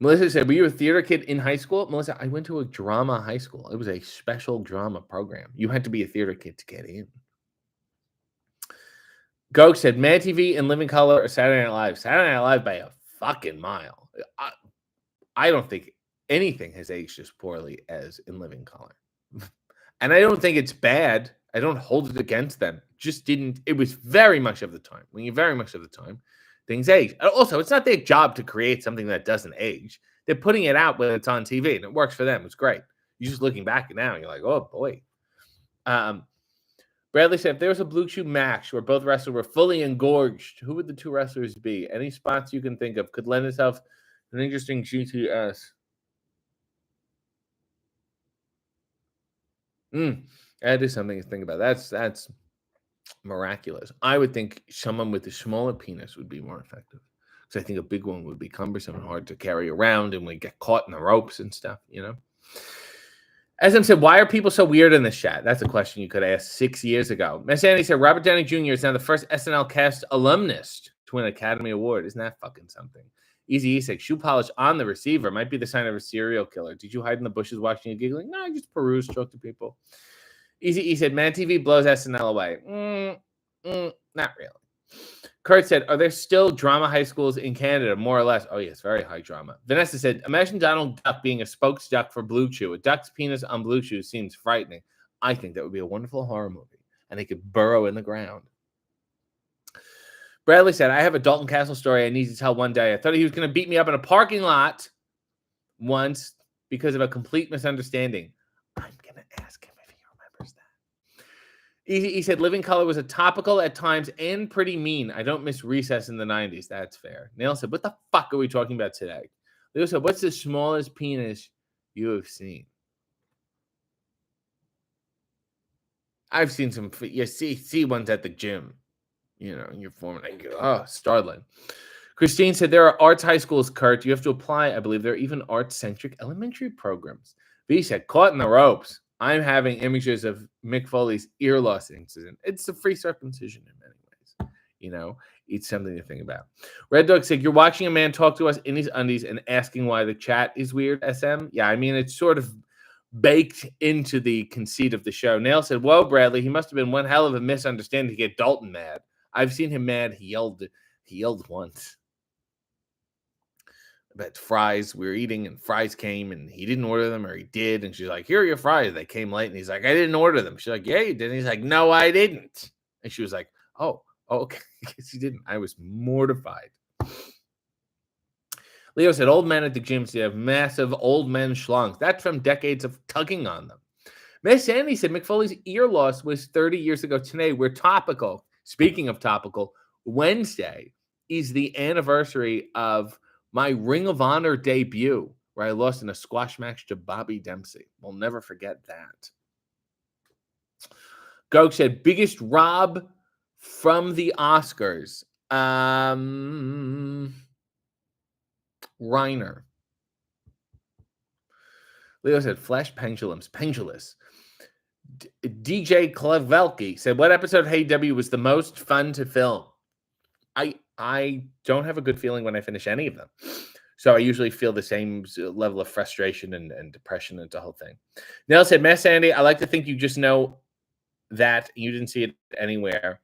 Melissa said, "Were you a theater kid in high school?" Melissa, I went to a drama high school. It was a special drama program. You had to be a theater kid to get in. Goke said, "Mad TV and Living Color or Saturday Night Live?" Saturday Night Live by a fucking mile. I don't think anything has aged as poorly as in Living Color. And I don't think it's bad. I don't hold it against them. Just didn't. It was very much of the time. When you're very much of the time, things age. Also, it's not their job to create something that doesn't age. They're putting it out when it's on TV, and it works for them. It's great. You're just looking back now, and you're like, oh boy. Bradley said, if there was a Blue Chew match where both wrestlers were fully engorged, who would the two wrestlers be? Any spots you can think of could lend itself to an interesting GTS. That is something to think about. That's miraculous. I would think someone with a smaller penis would be more effective. Because I think a big one would be cumbersome and hard to carry around and would get caught in the ropes and stuff, you know? SM said, why are people so weird in this chat? That's a question you could ask 6 years ago. Miss Andy said, Robert Downey Jr. is now the first SNL cast alumnus to win an Academy Award. Isn't that fucking something? Easy E said, shoe polish on the receiver might be the sign of a serial killer. Did you hide in the bushes watching and giggling? No, I just peruse, talk to people. Easy E said, Man TV blows SNL away. Not really. Kurt said, are there still drama high schools in Canada? More or less. Oh, yes, very high drama. Vanessa said, imagine Donald Duck being a spokes duck for Blue Chew. A duck's penis on Blue Chew seems frightening. I think that would be a wonderful horror movie, and he could burrow in the ground. Bradley said, I have a Dalton Castle story I need to tell one day. I thought he was going to beat me up in a parking lot once because of a complete misunderstanding. I'm going to ask him if he remembers that. He said, Living Color was a topical at times and pretty mean. I don't miss Recess in the 90s. That's fair. Nail said, what the fuck are we talking about today? Leo said, what's the smallest penis you have seen? I've seen some, you see ones at the gym. You know, you're forming, startling. Christine said, there are arts high schools, Kurt. You have to apply. I believe there are even arts-centric elementary programs. V said, caught in the ropes. I'm having images of Mick Foley's ear loss incident. It's a free circumcision in many ways. You know, it's something to think about. Red Dog said, you're watching a man talk to us in his undies and asking why the chat is weird, SM? Yeah, I mean, it's sort of baked into the conceit of the show. Nail said, whoa, Bradley, he must have been one hell of a misunderstanding to get Dalton mad. I've seen him mad. He yelled once. But fries, we were eating and fries came and he didn't order them, or he did. And she's like, here are your fries. They came late. And he's like, I didn't order them. She's like, yeah, you did. And he's like, no, I didn't. And she was like, oh, okay. I guess you didn't. I was mortified. Leo said, old men at the gym say have massive old men schlongs. That's from decades of tugging on them. Miss Sandy said, McFoley's ear loss was 30 years ago today. We're topical. Speaking of topical, Wednesday is the anniversary of my Ring of Honor debut, where I lost in a squash match to Bobby Dempsey. We'll never forget that. Goke said, biggest rob from the Oscars. Reiner. Leo said, flesh pendulums. Pendulous. DJ Klavelki said, what episode of Hey W was the most fun to film? I don't have a good feeling when I finish any of them. So I usually feel the same level of frustration and depression and the whole thing. Nell said, Mass Sandy, I like to think you just know that you didn't see it anywhere.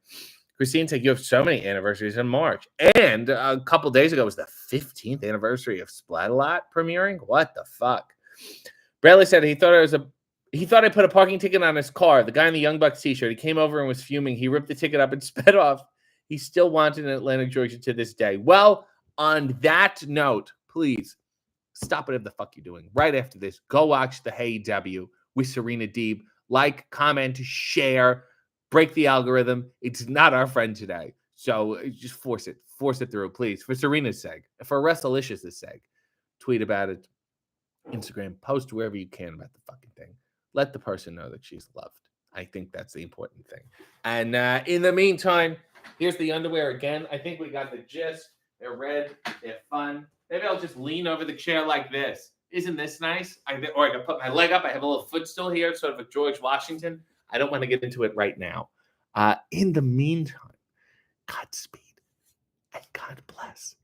Christine said, you have so many anniversaries in March. And a couple days ago was the 15th anniversary of Splat-A-Lot premiering. What the fuck? Bradley said he thought I put a parking ticket on his car. The guy in the Young Bucks t-shirt, he came over and was fuming. He ripped the ticket up and sped off. He's still wanted in Atlanta, Georgia to this day. Well, on that note, please stop whatever the fuck you're doing. Right after this, go watch the Hey W with Serena Deeb. Like, comment, share, break the algorithm. It's not our friend today. So just force it through, please. For Serena's sake, for Wrestlelicious' sake, tweet about it, Instagram, post wherever you can about the fucking thing. Let the person know that she's loved. I think that's the important thing. And in the meantime, Here's the underwear again. I think we got the gist. They're red. They're fun. Maybe I'll just lean over the chair like this. Isn't this nice? Or I can put my leg up. I have a little footstool here, sort of a George Washington. I don't want to get into it right now. In the meantime, Godspeed and God bless.